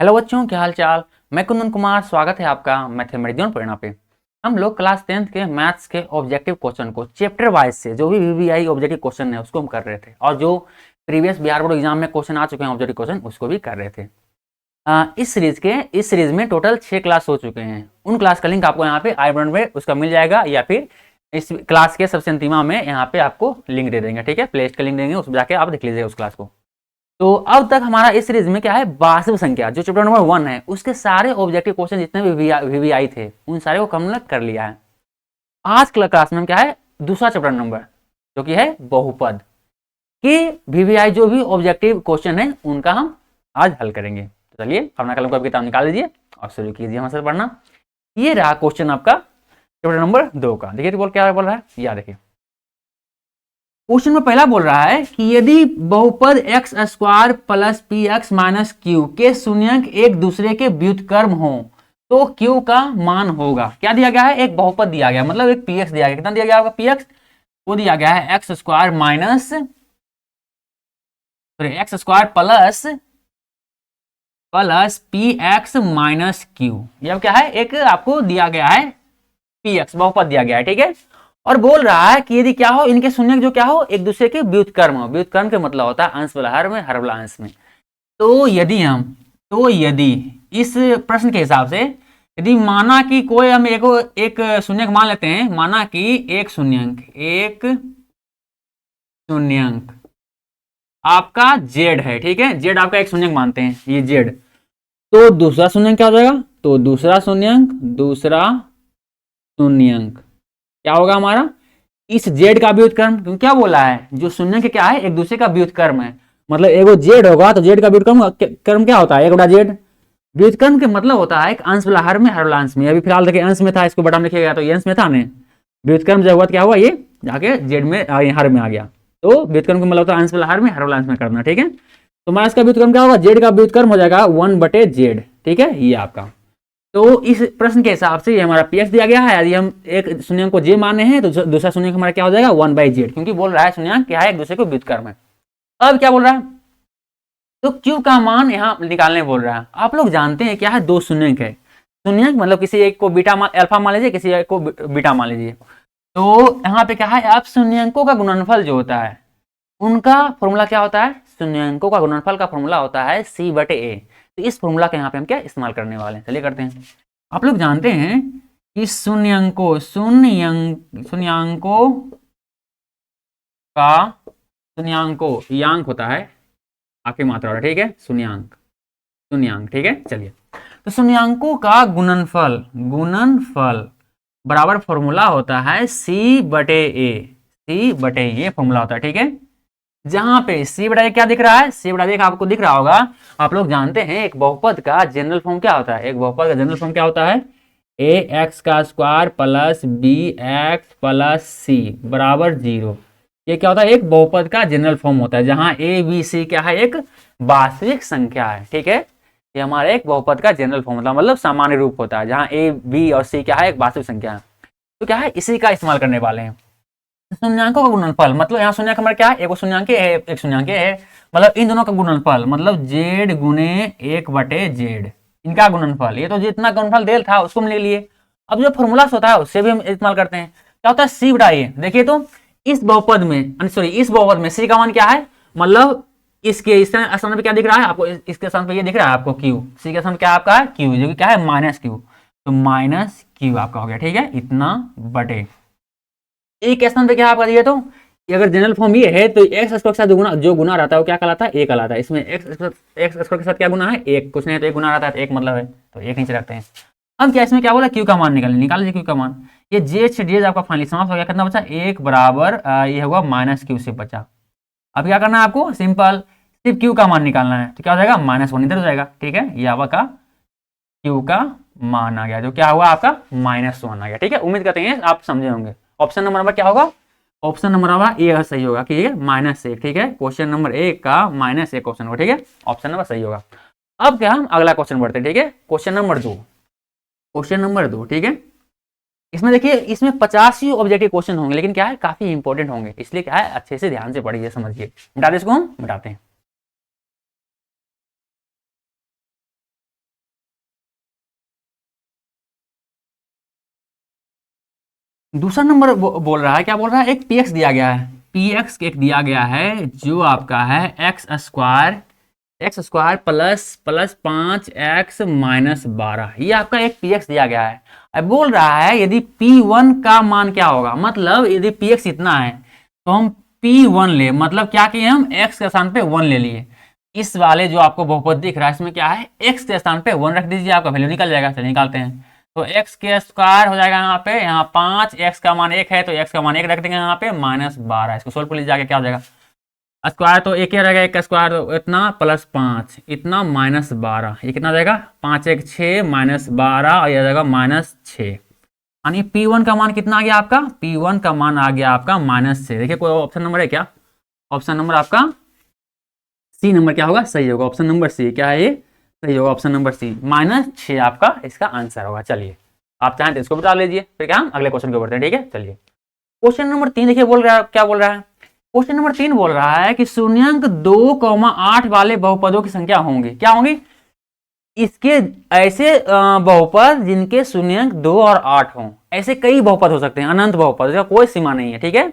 Hello बच्चों, क्या हाल चाल। मैं कुंदन कुमार, स्वागत है आपका मैथमेटिक्स पढ़ना पे। हम लोग क्लास 10th के मैथ्स के ऑब्जेक्टिव क्वेश्चन को चैप्टर वाइज से जो भी वीवीआई ऑब्जेक्टिव क्वेश्चन है उसको हम कर रहे थे, और जो प्रीवियस बिहार बोर्ड एग्जाम में क्वेश्चन आ चुके हैं ऑब्जेक्टिव क्वेश्चन उसको भी कर रहे थे। इस सीरीज में टोटल 6 क्लास हो चुके हैं। उन क्लास का लिंक आपको यहाँ पे आई बटन में उसका मिल जाएगा, या फिर इस क्लास के सबसे अंतिमा में यहाँ पे आपको लिंक दे देंगे। ठीक है, प्ले लिस्ट का लिंक देंगे, उसमें जाके आप देख लीजिएगा उस क्लास को। तो अब तक हमारा इस सीरीज में क्या है, वास्तविक संख्या जो चैप्टर नंबर 1 है उसके सारे ऑब्जेक्टिव क्वेश्चन जितने भी वीवीआई थे उन सारे को कंप्लीट कर लिया है। आज के क्लास में क्या है, दूसरा चैप्टर नंबर जो कि है बहुपद की वीवीआई जो भी ऑब्जेक्टिव क्वेश्चन है उनका हम आज हल करेंगे। तो चलिए अपना कलम का किताब निकाल लीजिए और शुरू कीजिए हमसे पढ़ना। ये रहा क्वेश्चन आपका चैप्टर नंबर 2 का। देखिए बोल क्या बोल रहा है, या देखिए क्वेश्चन में पहला बोल रहा है कि यदि बहुपद x square plus P x minus Q के शून्यंक एक दूसरे के व्युत्क्रम हो तो क्यू का मान होगा। क्या दिया गया है, एक बहुपद दिया गया, मतलब एक पी एक्स दिया गया। कितना दिया गया होगा, पी एक्स वो दिया गया है x square minus x square plus P x minus Q. यह क्या है, एक आपको दिया गया है पी एक्स बहुपद दिया गया है। ठीक है, और बोल रहा है कि यदि क्या हो, इनके शून्य जो क्या हो, एक दूसरे के व्युत्क्रम हो। व्युत्क्रम के मतलब होता है अंश वाला हर में, हर वाला अंश में। तो यदि इस प्रश्न के हिसाब से यदि माना कि कोई हम एक शून्यक मान लेते हैं, माना कि एक शून्यक आपका जेड है। ठीक है, जेड आपका एक शून्यक मानते हैं, ये जेड। तो दूसरा शून्यक क्या हो जाएगा, तो दूसरा शून्यक क्या होगा हमारा, इस जेड का व्युत्क्रम। क्योंकि क्या बोला है, जो शून्य के क्या है, एक दूसरे का व्युत्क्रम है। मतलब एगो जेड होगा तो जेड का व्युत्क्रम क्या होता है, एक बटा जेड। व्युत्क्रम के मतलब होता है एक अंश वाला हर में, हर वाला अंश में। अभी फिलहाल देखिए अंश में था, इसको बटा में लिखिएगा तो ये अंश में था ना। व्युत्क्रम जब हुआ क्या हुआ, ये जाके जेड में हर में आ गया। तो व्युत्क्रम का मतलब होता है अंश वाला हर में, हर वाला अंश में करना। ठीक है, तो हमारा इसका व्युत्क्रम क्या होगा, जेड का व्युत्क्रम हो जाएगा 1/जेड। ठीक है, ये आपका। तो इस प्रश्न के हिसाब से ये हमारा पी एक्स दिया गया है। यदि हम एक शून्यंक को जे माने हैं तो दूसरा शून्यंक हमारा क्या हो जाएगा, 1/जेड, क्योंकि बोल रहा है शून्यंक क्या है, एक दूसरे को व्युत्क्रम है। अब क्या बोल रहा है, तो क्यू का मान यहाँ निकालने बोल रहा है। आप लोग जानते हैं क्या है, दो शून्यंक है। शून्यंक मतलब किसी एक को बीटा अल्फा मान लीजिए, किसी एक को बीटा मान लीजिए। तो यहाँ पे क्या है, आप शून्यंकों का गुणनफल जो होता है उनका फॉर्मूला क्या होता है, शून्यंकों का गुणनफल का फॉर्मूला होता है c/a। तो इस फॉर्मूला का यहाँ पे हम क्या इस्तेमाल करने वाले हैं, चलिए करते हैं। आप लोग जानते हैं कि शून्यंकों यांक होता है आपकी मात्रा। ठीक है, शून्यंक। ठीक है, चलिए। तो शून्यंकों का गुणनफल बराबर फॉर्मूला होता है c/a। ये फॉर्मूला होता है। ठीक है, जहां पे c/a क्या दिख रहा है, c/a आपको दिख रहा होगा। आप लोग जानते हैं एक बहुपद का जनरल फॉर्म क्या होता है, एक बहुपद का जनरल फॉर्म क्या होता है, ax² plus bx plus c बराबर 0। ये क्या होता है, एक बहुपद का जनरल फॉर्म होता है, जहां a b c क्या है, एक वास्तविक संख्या है। ठीक है, ये हमारा एक बहुपद का जनरल फॉर्म मतलब सामान्य रूप होता है, जहां a b और c क्या है, एक वास्तविक संख्या है। तो क्या है, इसी का इस्तेमाल करने वाले हैं। शून्यंकों का गुणनफल मतलब यहाँ शून्यंक हमारा क्या है, एक शून्यंक है, एक शून्यंक है, मतलब इन दोनों का गुणनफल मतलब जेड गुने 1/जेड, इनका गुणनफल। ये तो जितना गुणनफल देल था उसको हम ले लिए। अब जो फॉर्मूला होता है उससे भी हम इस्तेमाल करते हैं। क्या होता है, c/a। देखिए तो इस बहुपद में c का मान क्या है, मतलब इसके स्थान पे क्या दिख रहा है आपको, इसके स्थान पे ये दिख रहा है आपको q। c के स्थान पे क्या आपका है, q, जो कि क्या है -q। तो -q आपका हो गया। ठीक है, इतना बटे एक स्थान पे क्या आपका दिया। तो अगर जनरल फॉर्म ये है तो एक्स स्क्वायर के साथ जो गुना रहता है वो क्या कहलाता है, एक कहलाता है। इसमें एक्स स्क्वायर के साथ क्या गुना है, एक, कुछ नहीं है तो एक गुना रहता है, तो एक मतलब है, तो एक नीचे रखते हैं। अब क्या इसमें क्या बोला, क्यू का मान निकाल लीजिए क्यू का मान। ये जेड से डी आपका फाइनली समाप्त हो गया। कितना बचा, एक बराबर ये होगा -q से बचा। अब क्या करना है आपको, सिंपल सिर्फ क्यू का मान निकालना है। तो क्या हो जाएगा, -1 इधर हो जाएगा। ठीक है, ये आपका क्यू का मान आ गया, जो क्या हुआ आपका -1 आ गया। ठीक है, उम्मीद करते हैं आप समझे होंगे। ऑप्शन नंबर क्या होगा, ऑप्शन नंबर ए सही होगा। ठीक है, -1। ठीक है, क्वेश्चन नंबर 1 का -1 क्वेश्चन होगा। ठीक है, ऑप्शन नंबर सही होगा। अब क्या हम अगला क्वेश्चन बढ़ते हैं। ठीक है, क्वेश्चन नंबर 2। ठीक है, इसमें देखिए इसमें 50 ही ऑब्जेक्टिव क्वेश्चन होंगे, लेकिन क्या है काफी इंपॉर्टेंट होंगे, इसलिए क्या है अच्छे से ध्यान से पढ़िए, समझिए। मिटा दे इसको, हम मिटाते हैं। दूसरा नंबर बोल रहा है, क्या बोल रहा है, एक px दिया गया है, px एक दिया गया है जो आपका है x² प्लस 5x-12, ये आपका एक px दिया गया है। अब बोल रहा है यदि p1 का मान क्या होगा, मतलब यदि px इतना है तो हम p1 ले, मतलब क्या किए हम x के स्थान पे 1 ले लिए। इस वाले जो आपको बहुपद दिख रहा है इसमें क्या है, x के स्थान पे 1 रख दीजिए, आपका वैल्यू निकल जाएगा। चलिए निकालते हैं। तो x² हो जाएगा यहाँ पे, यहाँ 5, x का मान 1 है तो x का मान 1 रख देंगे यहाँ पे, -12। इसको सोल्व कर लीजिए, जाके क्या हो जाएगा, स्क्वायर तो एक ही रहेगा, एक का स्क्वायर तो इतना प्लस 5 इतना -12, ये कितना जाएगा, 5 1 6 -12 और यह जाएगा -6। यानी P1 का मान कितना आ गया आपका, P1 का मान आ गया आपका -6। देखिए कोई ऑप्शन नंबर है क्या, ऑप्शन नंबर आपका सी नंबर क्या होगा, सही होगा। ऑप्शन नंबर सी क्या है, ये सही होगा, ऑप्शन नंबर सी -6 आपका इसका आंसर होगा। चलिए आप चाहें तो इसको बता लीजिए, फिर क्या हम अगले क्वेश्चन को बढ़ते हैं। ठीक है, चलिए क्वेश्चन नंबर 3 देखिए, बोल रहा है, क्या बोल रहा है, क्वेश्चन नंबर 3 बोल रहा है कि शून्यंक 2,8 वाले बहुपदों की संख्या होंगी, क्या होंगी, इसके ऐसे बहुपद जिनके शून्यंक 2 और 8 हों। ऐसे कई बहुपद हो सकते हैं, अनंत बहुपद, इसका कोई सीमा नहीं है। ठीक है,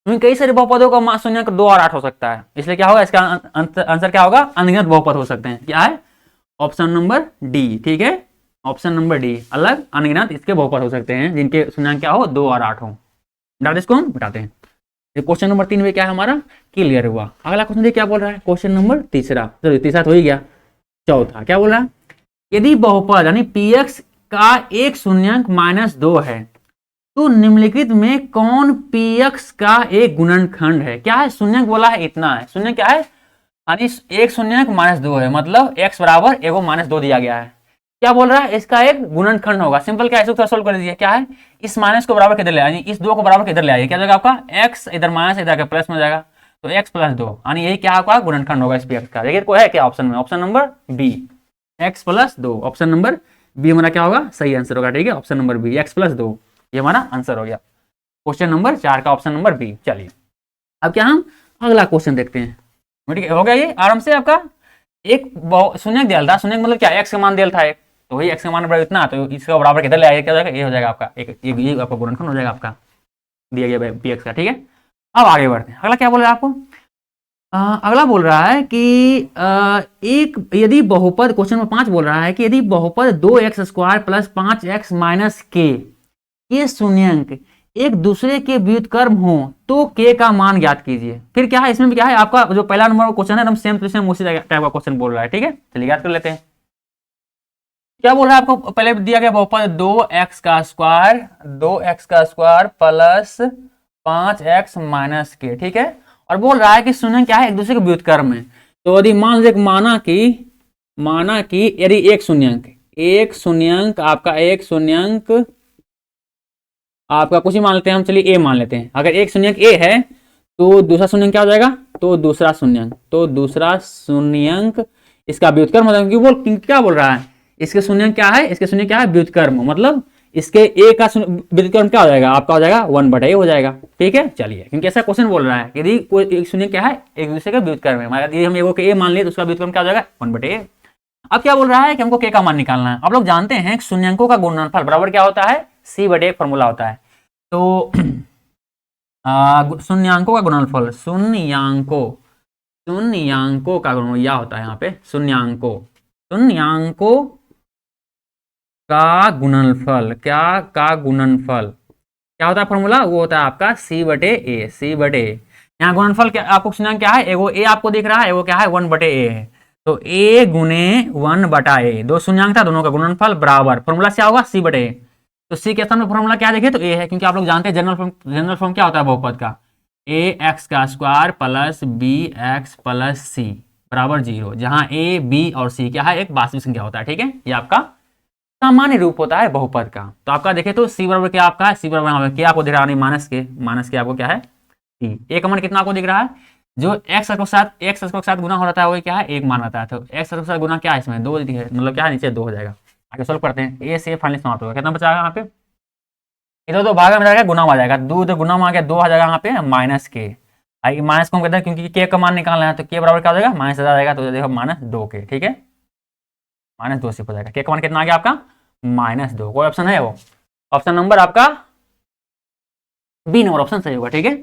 कई सारे बहुपदों का शून्यंक 2 और 8 हो सकता है, इसलिए क्या होगा, इसका आंसर क्या होगा, अनगिनत बहुपद हो सकते हैं। क्या है, ऑप्शन नंबर डी। ठीक है, ऑप्शन नंबर डी, अलग अनगिनत इसके बहुपद हो सकते हैं जिनके शून्यंक क्या हो, 2 और 8 हो। बता इसको हम बताते हैं। क्वेश्चन नंबर 3 में क्या है हमारा, क्लियर हुआ। अगला क्वेश्चन देखिए क्या बोल रहा है, क्वेश्चन नंबर तीसरा, चलिए तीसरा तो हो ही गया। चौथा क्या बोल रहा है, यदि बहुपद यानी px का एक शून्यंक -2 है तो निम्नलिखित में कौन px का एक गुणनखंड है। क्या है, शून्यंक बोला है इतना है, शून्यंक क्या है, यानी एक शून्यंक -2 है, मतलब x बराबर एगो -2 दिया गया है। क्या बोल रहा है, इसका एक गुणनखंड होगा। सिंपल, क्या है, इसको सोल्व कर लीजिए। क्या है, इस माइनस को बराबर किधर ले आइए, इस 2 को बराबर किधर ले आइए, क्या जाएगा आपका x, इधर माइनस इधर प्लस में हो जाएगा, तो x + 2, यानी यही क्या आपका गुणनखंड होगा इस px का। देखिए कोई है क्या ऑप्शन में, option number B, x + 2, option number B हमारा क्या होगा, सही आंसर होगा। ठीक है, ऑप्शन नंबर बी, x + 2, ये हमारा आंसर हो गया क्वेश्चन नंबर 4 का, ऑप्शन नंबर बी। चलिए अब क्या हम अगला क्वेश्चन देखते हैं। ठीक है, हो गया ये आराम से। आपका एक शून्यक दिया था, शून्यक मतलब क्या, x का मान दिया था एक, तो वही x का मान बराबर इतना, तो इसका बराबर किधर ले आएगा, क्या हो जाएगा, ये हो जाएगा आपका एक, ये आपका गुणनखंड हो जाएगा आपका दिया गया px का। ठीक है, अब आगे बढ़ते हैं। अगला क्या बोल रहा है आपको, अगला बोल रहा है कि एक यदि बहुपद, क्वेश्चन नंबर 5 बोल रहा है कि यदि बहुपद 2x² + 5x - k ये शून्यंक एक दूसरे के व्युत्क्रम हो तो k का मान ज्ञात कीजिए। फिर क्या है, इसमें भी क्या है, आपका जो पहला नंबर क्वेश्चन है एकदम सेम टू सेम उसी टाइप का क्वेश्चन बोल रहा है। ठीक है, चलिए याद कर लेते हैं। क्या बोल रहा है आपको, पहले दिया गया बहुपद 2x² + 5x - k। ठीक है, और बोल रहा है कि शून्यंक क्या है, एक दूसरे के व्युत्क्रम है। तो यदि मान लीजिए माना कि यदि एक शून्यंक आपका कुछ ही मान लेते हैं हम, चलिए a मान लेते हैं। अगर एक शून्यंक a है तो दूसरा शून्यंक क्या हो जाएगा, तो दूसरा शून्यंक इसका व्युत्क्रम हो जाएगा। क्योंकि क्या बोल रहा है, इसके शून्यंक क्या है, व्युत्क्रम, मतलब इसके a का व्युत्क्रम क्या हो जाएगा, आपका हो जाएगा 1/a हो जाएगा। ठीक है, चलिए, क्योंकि ऐसा क्वेश्चन बोल रहा है यदि कोई एक शून्यंक क्या है, एक दूसरे का व्युत्क्रम है, यदि हम एगो के a मान लिए तो उसका व्युत्क्रम क्या हो जाएगा, 1/a। अब क्या बोल रहा है कि हमको k का मान निकालना है। आप लोग जानते हैं शून्यंकों का गुणनफल बराबर क्या होता है, c/a फॉर्मूला होता है। तो शून्यंकों का गुणनफल, शून्यंकों का गुणनफल यह होता है, यहाँ पे शून्यंकों का गुणनफल, क्या होता है फॉर्मूला, वो होता है आपका c/a। यहाँ गुणनफल क्या, आपको शून्यंक क्या है, एगो a आपको दिख रहा है, एगो क्या है 1/a है, तो a × 1/a, दो शून्यंक था, दोनों का गुणनफल बराबर, फॉर्मूला क्या होगा, c/a। तो सी के स्थान में फॉर्मूला क्या देखे, तो ए है, क्योंकि आप लोग जानते हैं जनरल फॉर्म क्या होता है बहुपद का, ax² + bx + c = 0, जहां a b और c क्या है, एक वास्तविक संख्या होता है। ठीक है, ये आपका सामान्य रूप होता है बहुपद का। तो आपका देखे तो c बराबर क्या आपका है, c बराबर क्या आपको दिख रहा है, माइनस के आपको क्या है, c। a का मान कितना आपको दिख रहा है, जो x के साथ गुना हो रहा है वही क्या है, 1 मान आता है। तो x के साथ गुना क्या है, इसमें 2 है, मतलब क्या है, नीचे 2 हो जाएगा। आगे सॉल्व करते हैं, ए से फाइनली समाप्त होगा, कितना बचा यहाँ पे, इधर तो भागा में जाएगा, गुना में आ जाएगा, 2 गुना में आ गया, 2 आ जाएगा यहाँ पे -k। माइनस को हम कहते हैं क्योंकि k का मान निकालना है, तो k बराबर क्या हो जाएगा, -, आ जाएगा, तो देखो -2k। ठीक है, -2 सिर्फ हो जाएगा, k का मान कितना आ गया आपका, -2। कोई ऑप्शन है, वो ऑप्शन नंबर आपका बी नंबर ऑप्शन सही होगा, ठीक है।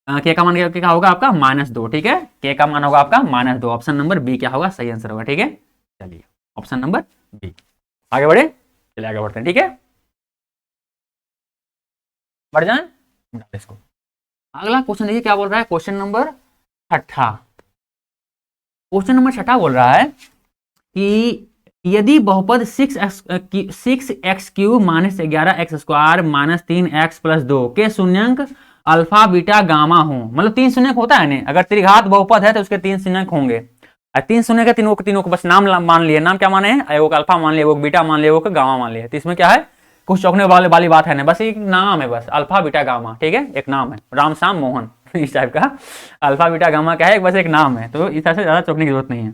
के का मान क्या होगा आपका -2, ठीक है, के का मान होगा आपका -2, ऑप्शन नंबर बी क्या होगा सही आंसर होगा, ठीक है। चलिए ऑप्शन नंबर बी, आगे बढ़े, चलिए आगे बढ़ते हैं, ठीक है, बढ़ जाए इसको। अगला क्वेश्चन देखिए क्या बोल रहा है, क्वेश्चन नंबर छठा। क्वेश्चन नंबर छठा बोल रहा है कि यदि बहुपद 6x³ माइनस 11x² - 3x+2 के शून्यंक अल्फा बीटा गामा हो, मतलब 3 शून्यंक होता है ना, अगर त्रिघात बहुपद है तो उसके 3 शून्यंक होंगे, 3 शून्यंक है, तीनों को बस नाम मान लिए, नाम क्या माने हैं, एगो अल्फा मान लिया, एगो बीटा मान लिया, एगो गामा मान लिया, तो इसमें क्या है, कुछ चौंकने वाली बात है ना, बस एक नाम है, बस अल्फा बीटा गामा, ठीक है, एक नाम है, राम श्याम मोहन इस टाइप का अल्फा बीटा गामा क्या है, बस एक नाम है, तो इस तरह से ज्यादा चौंकने की जरूरत नहीं है।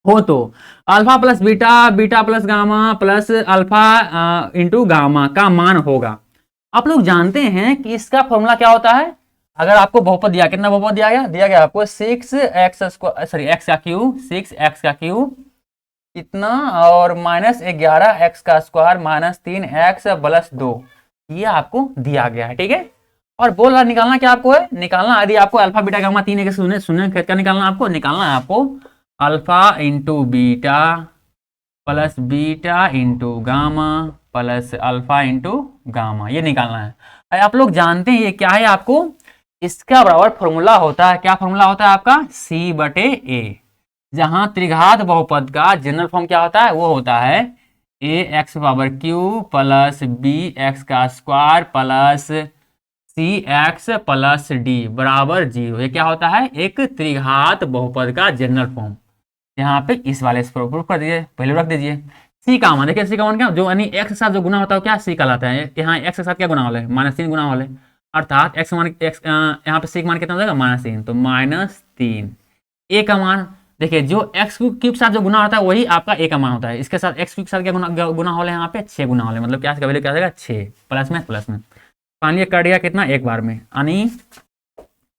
हो तो alpha plus beta, beta plus gamma plus alpha into gamma का मान होगा। आप लोग जानते हैं कि इसका फॉर्मूला क्या होता है, अगर आपको बहुपद दिया, कितना बहुपद दिया गया आपको 6x का क्यूब कितना और -11x² - 3x+2, ये आपको दिया गया है, ठीक है। और बोल रहा निकालना क्या आपको है, निकालना यदि आपको अल्फा बीटा गामा 3 के शून्य क्या निकालना है, आपको निकालना है आपको alpha into beta plus beta into gamma plus alpha into gamma, ये निकालना है। आप लोग जानते हैं ये क्या है, आपको इसका बराबर फॉर्मूला होता है, क्या फॉर्मूला होता है आपका C/A, जहां त्रिघात बहुपद का जनरल फॉर्म क्या होता है, वो होता है ax³ plus bx² plus cx+d बराबर 0, ये क्या होता है, एक त्रिघात बहुपद का जनरल फॉर्म। यहाँ पे इस वाले से प्रूफ कर दीजिए, पहले रख दीजिए। सी का मान देखिए, सी का मान क्या, जो यानी एक्स के साथ जो गुना होता है क्या सी कहलाता है, यहाँ एक्स के साथ क्या गुना वाले -3 गुना वाले, अर्थात एक्स मान एक्स यहाँ पे सी का मान कितना हो जाएगा -3, तो -3। ए का मान देखिए, जो एक्स क्यूब के साथ जो गुना होता है वही आपका ए का मान होता है, इसके साथ एक्स क्यूब के साथ क्या गुना वाले यहाँ पे 6 गुना वाले, मतलब क्या वैल्यू क्या आएगा 6 प्लस में पानी कर दिया कितना एक बार में, यानी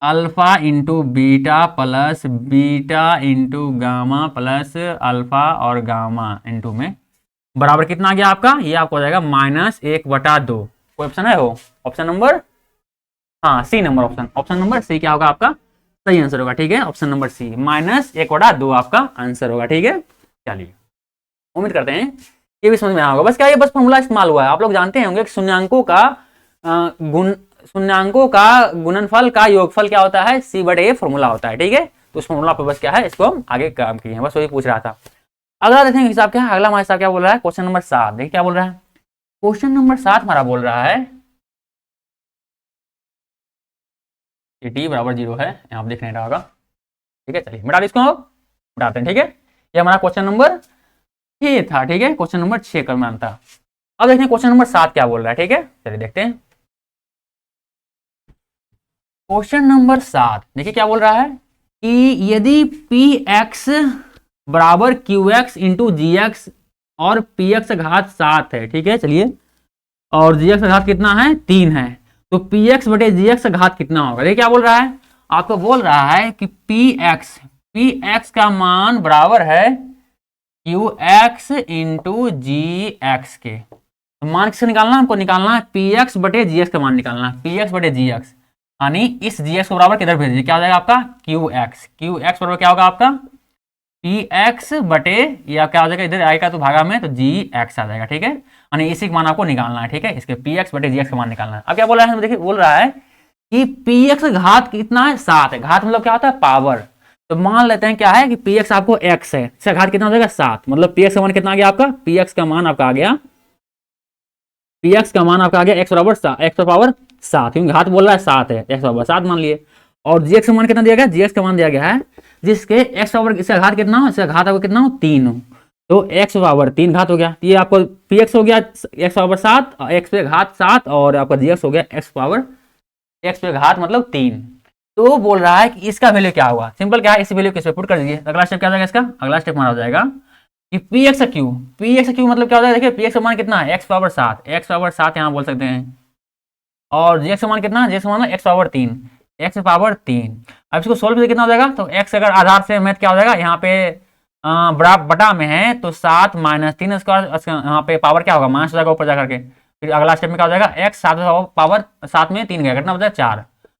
alpha into beta plus beta into gamma plus alpha और गामा इंटू में बराबर कितना आ गया आपका, ये आपको हो जाएगा -1/2। कोई ऑप्शन है वो, ऑप्शन नंबर हाँ C number option number C क्या होगा आपका सही आंसर होगा, ठीक है, ऑप्शन नंबर सी -1/2 आपका आंसर होगा, ठीक है। चलिए उम्मीद करते हैं ये भी समझ में आया होगा। बस क्या ये बस फॉर्मूला इस्तेमाल हुआ है, आप लोग जानते होंगे शून्यांकों का गुणनफल का योगफल क्या होता है, C/A फॉर्मूला होता है, ठीक है। तो उस फॉर्मूला पे बस क्या है, इसको हम आगे काम किए हैं, बस वही पूछ रहा था। अगला देखेंगे हिसाब क्या है, अगला हमारा हिसाब क्या बोल रहा है, क्वेश्चन नंबर 7 देखिए क्या बोल रहा है, क्वेश्चन नंबर 7 हमारा बोल रहा है t बराबर 0 है, यहाँ पे देख नहीं रहा होगा, ठीक है। चलिए मिटा इसको मिटाते हैं, ठीक है। ये हमारा क्वेश्चन नंबर 6 था, ठीक है, क्वेश्चन नंबर 6 करना था। अब देखते हैं क्वेश्चन नंबर 7 क्या बोल रहा है, ठीक है। चलिए देखते हैं क्वेश्चन नंबर 7 देखिए क्या बोल रहा है कि यदि px बराबर qx इंटू gx और px घात 7 है, ठीक है, चलिए, और gx घात कितना है 3 है, तो px बटे gx घात कितना होगा, देखिए क्या बोल रहा है, आपको बोल रहा है कि px का मान बराबर है qx इंटू gx के, तो मान किससे निकालना है, हमको निकालना है px बटे gx का मान निकालना है, px बटे gx, यानी इस gx को बराबर किधर भेज दीजिए, क्या हो जाएगा आपका qx बराबर क्या होगा आपका px बटे, या क्या हो जाएगा इधर आएगा तो भागा में, तो gx आ जाएगा, ठीक है, यानी इसी का मान आपको निकालना है, ठीक है, इसके px बटे gx का मान निकालना है। अब क्या बोल रहा है, देखिए बोल रहा है कि px घात कितना है 7 है, घात मतलब क्या होता है पावर, तो मान लेते हैं क्या है कि px आपको x है, इसका घात कितना हो जाएगा 7, मतलब px का मान कितना आ गया आपका, px का मान आपका आ गया x बराबर x पावर 7, क्योंकि घात बोल रहा है 7 है, x बराबर 7 मान लिए, और gx का मान कितना दिया गया, gx का मान दिया गया है जिसके x पावर इसका घात कितना हो, इसका घात आपको कितना हो 3 हो, तो x पावर 3 घात हो गया, ये आपको px हो गया x पावर 7, x पे घात 7, और आपका gx हो गया x पे घात मतलब 3। तो बोल रहा है कि इसका वैल्यू क्या होगा, सिंपल क्या है, इस वैल्यू को पुट कर दीजिए। अगला स्टेप क्या हो जाएगा, इसका अगला स्टेप हमारा हो जाएगा कि px क्यू मतलब क्या हो जाएगा, देखिए px का मान कितना है x पावर 7 यहाँ बोल सकते हैं, और gx का मान कितना है, gx का मान x पावर 3। अब इसको सोल्व कितना हो जाएगा, तो x अगर आधार से मैथ क्या हो जाएगा, यहाँ पे बड़ा बटा में है तो 7 - 3 स्क्वायर, यहाँ पे पावर क्या होगा माइनस हो जाएगा ऊपर जाकर के, फिर अगला स्टेप में क्या हो जाएगा, एक्स 7 पावर 7 में 3 गया, कितना बचा 4,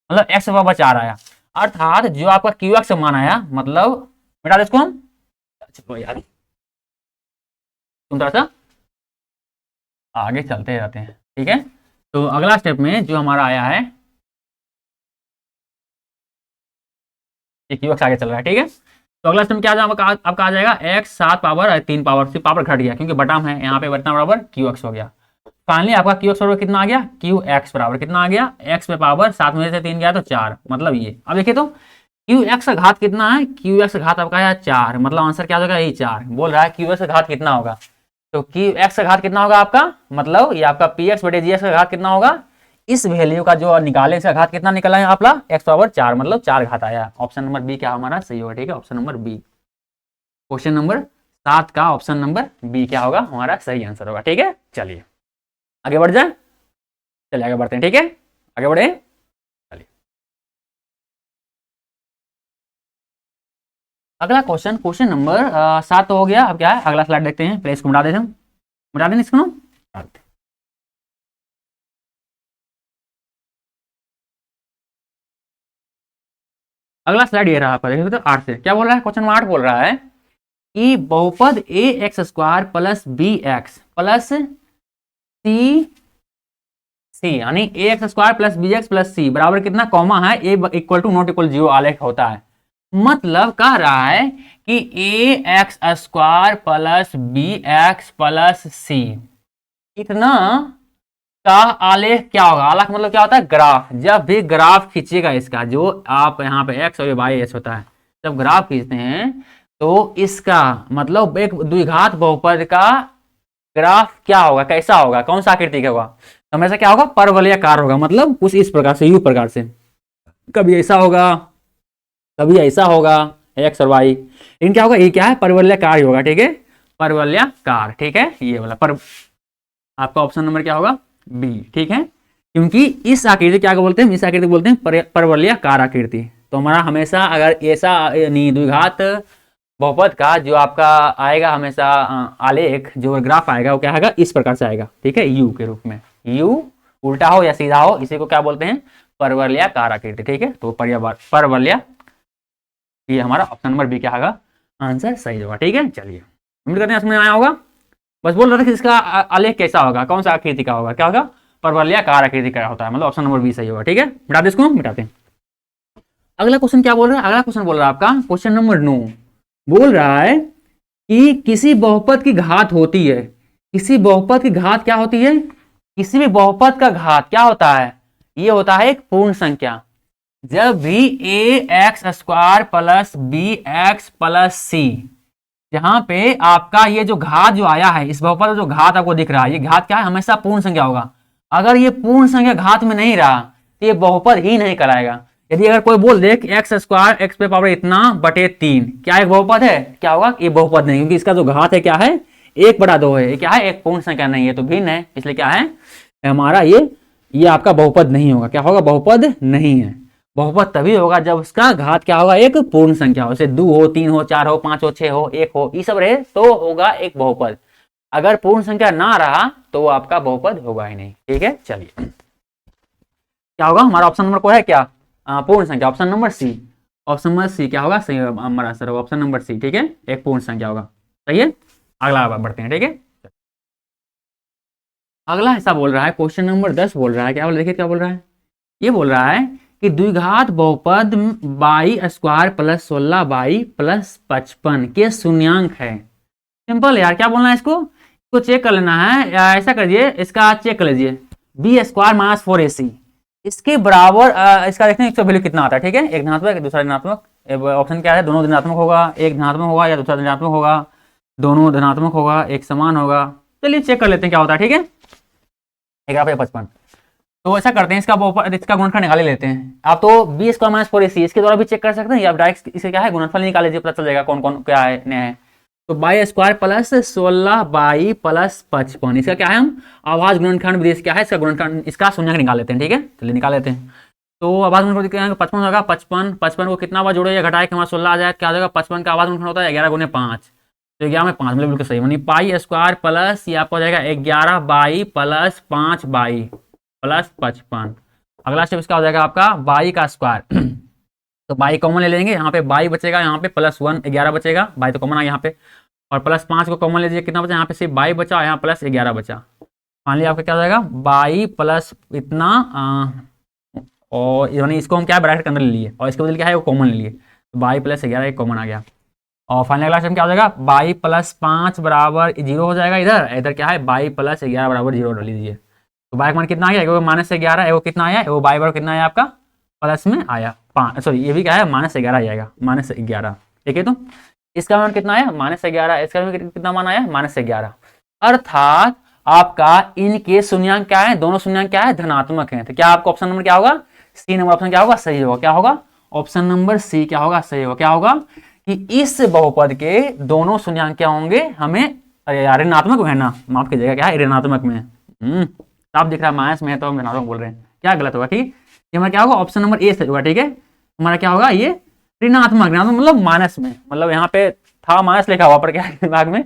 मतलब एक्स पावर 4 आया। अर्थात जो आपका क्यू एक्स मान आया, मतलब मिटा दे इसको हम, चलो यार तुम थोड़ा सा आगे चलते रहते हैं, ठीक है। तो अगला स्टेप में जो हमारा आया है, क्यू एक्स आगे चल रहा है, ठीक है। तो अगला स्टेप क्या आपका आ जाएगा, एक्स 7 पावर 3 पावर, सिर्फ पावर घट गया क्योंकि बटाम है, यहाँ पे बटना बराबर क्यू एक्स हो गया। फाइनली आपका क्यू एक्स बराबर कितना आ गया, क्यू एक्स बराबर कितना आ गया, एक्स पे पावर 7 में से 3 गया तो 4, मतलब ये। अब देखिए तो क्यू एक्स का घात कितना है, क्यू एक्स का घात आपका है 4, मतलब आंसर क्या हो जाएगा, यही 4। बोल रहा है क्यू एक्स का घात कितना होगा, तो क्यू एक्स का घात कितना होगा आपका, मतलब ये आपका पी एक्स बटे जी एक्स का घात कितना होगा, इस वैल्यू का जो निकाले इसका घात कितना निकला है आपका, एक्स पावर 4, मतलब 4 घात आया। ऑप्शन नंबर बी क्या हमारा सही होगा, ठीक है, option number B. Question number 7 का ऑप्शन नंबर बी क्या होगा हमारा सही आंसर होगा, ठीक है। चलिए आगे बढ़ जाए, चलिए आगे बढ़ते हैं, ठीक है, आगे बढ़े। चलिए अगला क्वेश्चन, क्वेश्चन नंबर 7 तो हो गया। अब क्या है, अगला स्लाइड देखते हैं, पहले इसको मिटा देते हैं, मिटा दें इसको, मिटा देते हैं। अगला स्लाइड ये रहा आपका, देखिए तो 8 से क्या बोल रहा है, क्वेश्चन नंबर 8 बोल रहा है कि बहुपद A X square plus B X plus C C, यानी A X square plus B X plus C बराबर कितना, कॉमा है, A equal to not equal 0 आलेख होता है। मतलब कह रहा है कि A X square plus B X plus C इतना का आलेख क्या होगा। आलेख मतलब क्या होता है, ग्राफ। जब भी ग्राफ खींचेगा इसका, जो आप यहाँ पे एक्स और वाई एस होता है, जब ग्राफ खींचते हैं तो इसका मतलब एक द्विघात बहुपद का ग्राफ क्या होगा, कैसा होगा, कौन सा आकृति का होगा, तो हमेशा क्या होगा, परवलयाकार होगा। मतलब कुछ इस प्रकार से, यू प्रकार से, कभी ऐसा होगा कभी ऐसा होगा, एक्स और वाई, इन क्या होगा, ये क्या है, परवलयाकार ही होगा, ठीक है, परवलयाकार, ठीक है, ये वाला पर आपका ऑप्शन नंबर क्या होगा, बी, ठीक है। क्योंकि इस आकृति क्या बोलते हैं, इस आकृति बोलते हैं परवलयाकार आकृति। तो हमारा हमेशा अगर ऐसा द्विघात बहुपद का जो आपका आएगा हमेशा आलेख, जो ग्राफ आएगा वो क्या आएगा, इस प्रकार से आएगा, ठीक है, यू के रूप में। यू उल्टा हो या सीधा हो, इसी को क्या बोलते हैं, परवलयाकार आकृति, ठीक है। तो परवलय, ये हमारा ऑप्शन नंबर बी क्या होगा आंसर सही होगा, ठीक है। चलिए उम्मीद करते हैं समझ में आया होगा। बस बोल रहा था कि इसका आलेख कैसा होगा, कौन सा आकृति का होगा, क्या होगा, परवलयाकार आकृति का होता है, मतलब ऑप्शन नंबर बी सही होगा, ठीक है। मिटा दे इसको, मिटाते हैं। अगला क्वेश्चन क्या बोल रहा है, अगला क्वेश्चन बोल रहा है आपका क्वेश्चन नंबर 9, बोल रहा है कि किसी बहुपद की घात होती है, किसी बहुपद की घात क्या होती है, किसी भी बहुपद का घात क्या होता है, ये होता है एक पूर्ण संख्या। जब भी A X square plus B X plus C, जहां पे आपका ये जो घात जो आया है, इस बहुपद जो घात आपको दिख रहा है, ये घात क्या है, हमेशा पूर्ण संख्या होगा। अगर ये पूर्ण संख्या घात में नहीं रहा तो ये बहुपद ही नहीं कहलाएगा। यदि अगर कोई बोल दे कि एक्स स्क्वायर एक्स पे पावर इतना बटे 3, क्या एक बहुपद है, क्या होगा, ये बहुपद नहीं, क्योंकि इसका जो घात है क्या है, 1/2 है, ये क्या है, एक पूर्ण संख्या नहीं है, तो भिन्न है, इसलिए क्या है हमारा ये आपका बहुपद नहीं होगा। क्या होगा, बहुपद नहीं है। बहुपद तभी होगा जब उसका घात क्या होगा, एक पूर्ण संख्या हो, जैसे 2 हो, 3 हो, 4 हो, 5 हो, 6 हो, 1 हो, ये सब रहे तो होगा एक बहुपद। अगर पूर्ण संख्या ना रहा तो आपका बहुपद होगा ही नहीं, ठीक है। चलिए क्या होगा, हमारा ऑप्शन नंबर को है क्या, पूर्ण संख्या, option number C, option number C क्या होगा सही हमारा आंसर होगा, ऑप्शन नंबर सी, ठीक है, एक पूर्ण संख्या होगा, सही है। अगला बढ़ते हैं, ठीक है। अगला ऐसा बोल रहा है, क्वेश्चन नंबर 10 बोल रहा है, क्या बोल, देखिए क्या बोल रहा है, ये बोल रहा है कि द्विघात बहुपद by square plus 16 by plus 55 के शून्यांक है। सिंपल यार, क्या बोलना है, इसको चेक कर लेना है, या ऐसा करिए, इसका चेक कर लीजिए, बी स्क्वायर माइनस 4ac इसके बराबर, इसका देखते हैं इसका वैल्यू कितना आता है, ठीक है। एक धनात्मक दूसरा ऋणात्मक, ऑप्शन क्या है, दोनों धनात्मक होगा, एक धनात्मक होगा या दूसरा ऋणात्मक होगा, दोनों धनात्मक होगा, एक समान होगा। चलिए चेक कर लेते हैं क्या होता है, ठीक है। 11/55, तो ऐसा करते हैं, इसका गुणनफल निकाल लेते हैं। आप तो बी स्क्वायर माइनस 4ac इसके द्वारा भी चेक कर सकते हैं, या डायरेक्ट इसे क्या है गुणनफल निकाल लीजिए, पता चल जाएगा कौन कौन क्या है नया है। तो by square plus 16 by plus 55, इसका क्या है, हम आवाज गुणनखंड विधि क्या है, इसका गुणनखंड, इसका शून्यंक निकाल लेते हैं, ठीक है। चलिए निकाल लेते हैं। तो आवाज गुणनखंड 55 होगा, 55 को कितना बार जोड़े या घटाए कि हमारा 16 आ जाए, क्या हो जाएगा, 55 का आवाज गुणनखंड होता है 11 × 5, तो 11 में 5 मतलब बिल्कुल सही, यानी पाई स्क्वायर प्लस ये आपका हो जाएगा 11 बाई प्लस 5 बाई प्लस 55। अगला स्टेप इसका हो जाएगा आपका बाई का स्क्वायर। तो बाई कॉमन ले लेंगे, यहाँ पे बाई बचेगा, यहाँ पे प्लस 1 11 बचेगा, बाई तो कॉमन आ गया यहाँ पे, और प्लस 5 को कॉमन ले लीजिए, कितना बचा यहाँ पे, सिर्फ बाई बचा, यहाँ प्लस 11 बचा। फाइनली आपका क्या हो जाएगा बाई प्लस इतना और यानी इसको हम क्या ब्रैकेट के अंदर ले लिए और इसके बदले क्या है वो कॉमन ले लिए, तो बाई प्लस 11 एक कॉमन आ गया। और फाइनल अगला स्टेप क्या हो जाएगा बाई प्लस 5 बराबर 0 हो जाएगा, इधर इधर क्या है बाई प्लस 11 बराबर 0 डाल लीजिए। तो बाई का मान कितना आ गया, वो माइनस 11 है, वो कितना आया, वो बाई बराबर कितना आया आपका प्लस में आया 5, सॉरी ये भी क्या है माइनस 11 आएगा, माइनस 11, ठीक है। तो इसका मान कितना आया माइनस 11, इसका मान कितना मान आया माइनस 11, अर्थात आपका इनके शून्यांक क्या है, दोनों शून्यांक क्या है धनात्मक है। तो क्या आपका ऑप्शन नंबर क्या होगा, सी नंबर ऑप्शन क्या होगा सही होगा, क्या होगा ऑप्शन नंबर सी क्या होगा सही होगा, क्या होगा कि इस बहुपद के दोनों शून्यांक क्या होंगे हमें, अरे यार ऋणात्मक में है ना, माफ कीजिएगा क्या है ऋणात्मक में, साफ दिख रहा है माइनस में है तो हम ऋणात्मक बोल रहे हैं, क्या गलत होगा, ठीक ये हमारा क्या होगा ऑप्शन नंबर ए सही होगा, ठीक है। हमारा क्या होगा ये ऋणात्मक, ऋणात्मक मतलब माइनस में, मतलब यहाँ पे था माइनस लिखा हुआ पर क्या दिमाग में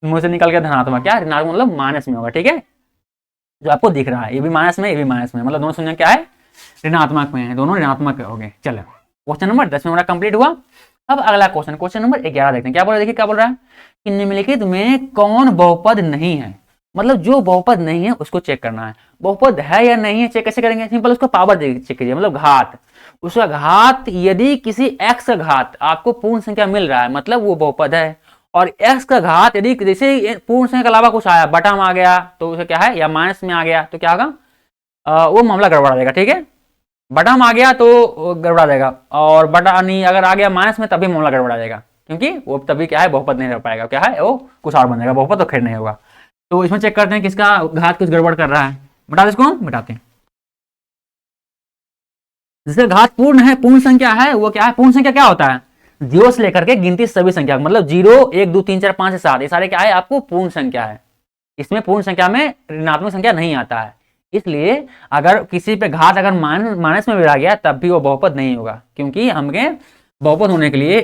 मुंह से निकल गया धनात्मक, क्या ऋणात्मक मतलब माइनस में होगा, ठीक है। जो आपको दिख रहा है ये भी माइनस में ये भी माइनस में, मतलब दोनों शून्य क्या है ऋणात्मक में है, दोनों ऋणात्मक हो गए। चलो क्वेश्चन नंबर 10 में हमारा कंप्लीट हुआ। अब अगला क्वेश्चन, क्वेश्चन नंबर 11 देखते हैं क्या बोल रहा है, देखिए क्या बोल रहा है कि निम्नलिखित में कौन बहुपद नहीं है, मतलब जो बहुपद नहीं है उसको चेक करना है, बहुपद है या नहीं है चेक कैसे करेंगे, सिंपल उसका पावर चेक कीजिए, मतलब घात, उसका घात यदि किसी x का घात आपको पूर्ण संख्या मिल रहा है मतलब वो बहुपद है, और x का घात यदि जैसे पूर्ण संख्या के अलावा कुछ आया बटा में आ गया तो उसे क्या है या माइनस में आ गया तो क्या होगा वो मामला गड़बड़ा देगा, ठीक है। बटा में आ गया तो गड़बड़ा देगा, और बटा नहीं अगर आ गया माइनस में तभी मामला गड़बड़ा जाएगा, क्योंकि वो तभी क्या है बहुपद नहीं रह पाएगा, क्या है वो कुछ और बन जाएगा, बहुपद तो खैर नहीं होगा। तो इसमें चेक करते हैं किसका घात कुछ गड़बड़ कर रहा है, बता इसको हम बताते हैं। जिसका घात पूर्ण है पूर्ण संख्या है वो क्या है, पूर्ण संख्या क्या होता है जीरो से लेकर के गिनती सभी संख्या, मतलब 0 1 2 3 4 5 7 ये सारे क्या है आपको पूर्ण संख्या है, इसमें पूर्ण संख्या में ऋणात्मक संख्या नहीं आता है, इसलिए अगर किसी पे घात अगर माइनस में भी आ गया तब भी वो बहुपद नहीं होगा, क्योंकि हमें बहुपद होने के लिए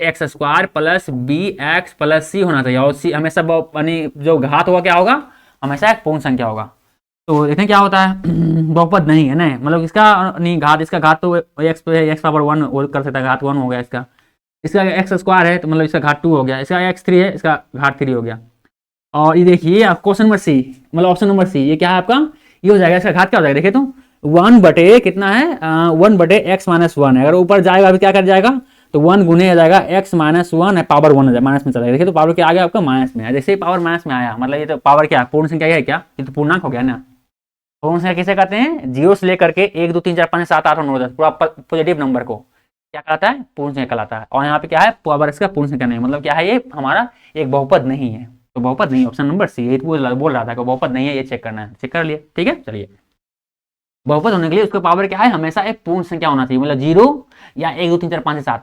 X square plus B X plus C होना चाहिए, और सी हमेशा यानी जो घात होगा क्या होगा हमेशा एक पूर्ण संख्या होगा। तो देखें क्या होता है बहुपद नहीं है ना, मतलब इसका नहीं घात, इसका घात तो एक्स पावर 1 कर सकता है, घात 1 हो गया इसका एक्स स्क्वायर है तो मतलब इसका घात 2 हो गया, इसका एक्स 3 है इसका घात 3 हो गया। और ये देखिए आप क्वेश्चन नंबर सी मतलब ऑप्शन नंबर सी ये क्या है आपका, ये हो जाएगा, इसका घात क्या हो जाएगा देखिए तो 1 बटे कितना है 1 बटे एक्स माइनस 1 है, अगर ऊपर जाएगा अभी क्या कर जाएगा तो 1 गुने आ जाएगा एक्स माइनस 1 है, पावर 1 हो जाएगा माइनस में चला जाएगा, देखिए तो पावर क्या आ गया आपका माइनस में है, जैसे ही पावर माइनस में आया मतलब ये तो पावर क्या पूर्ण संख्या है, क्या ये तो पूर्णांक हो गया ना। पूर्ण संख्या किसे कहते हैं, 0 से लेकर के 1 2 3 4 5 7 8 9 10 पूरा पॉजिटिव नंबर को क्या कहलाता है पूर्ण संख्या कहलाता है, और यहाँ पे क्या है पावर इसका पूर्ण संख्या नहीं, मतलब क्या है ये हमारा एक बहुपद नहीं है, तो बहुपद नहीं ऑप्शन नंबर सी ये बोल रहा था कि बहुपद नहीं है, ये चेक करना है, चेक कर लिए, ठीक है। चलिए बहुपद होने के लिए उसका पावर क्या है हमेशा एक पूर्ण संख्या होना चाहिए, मतलब 0 या 1 2 3 4 5 7,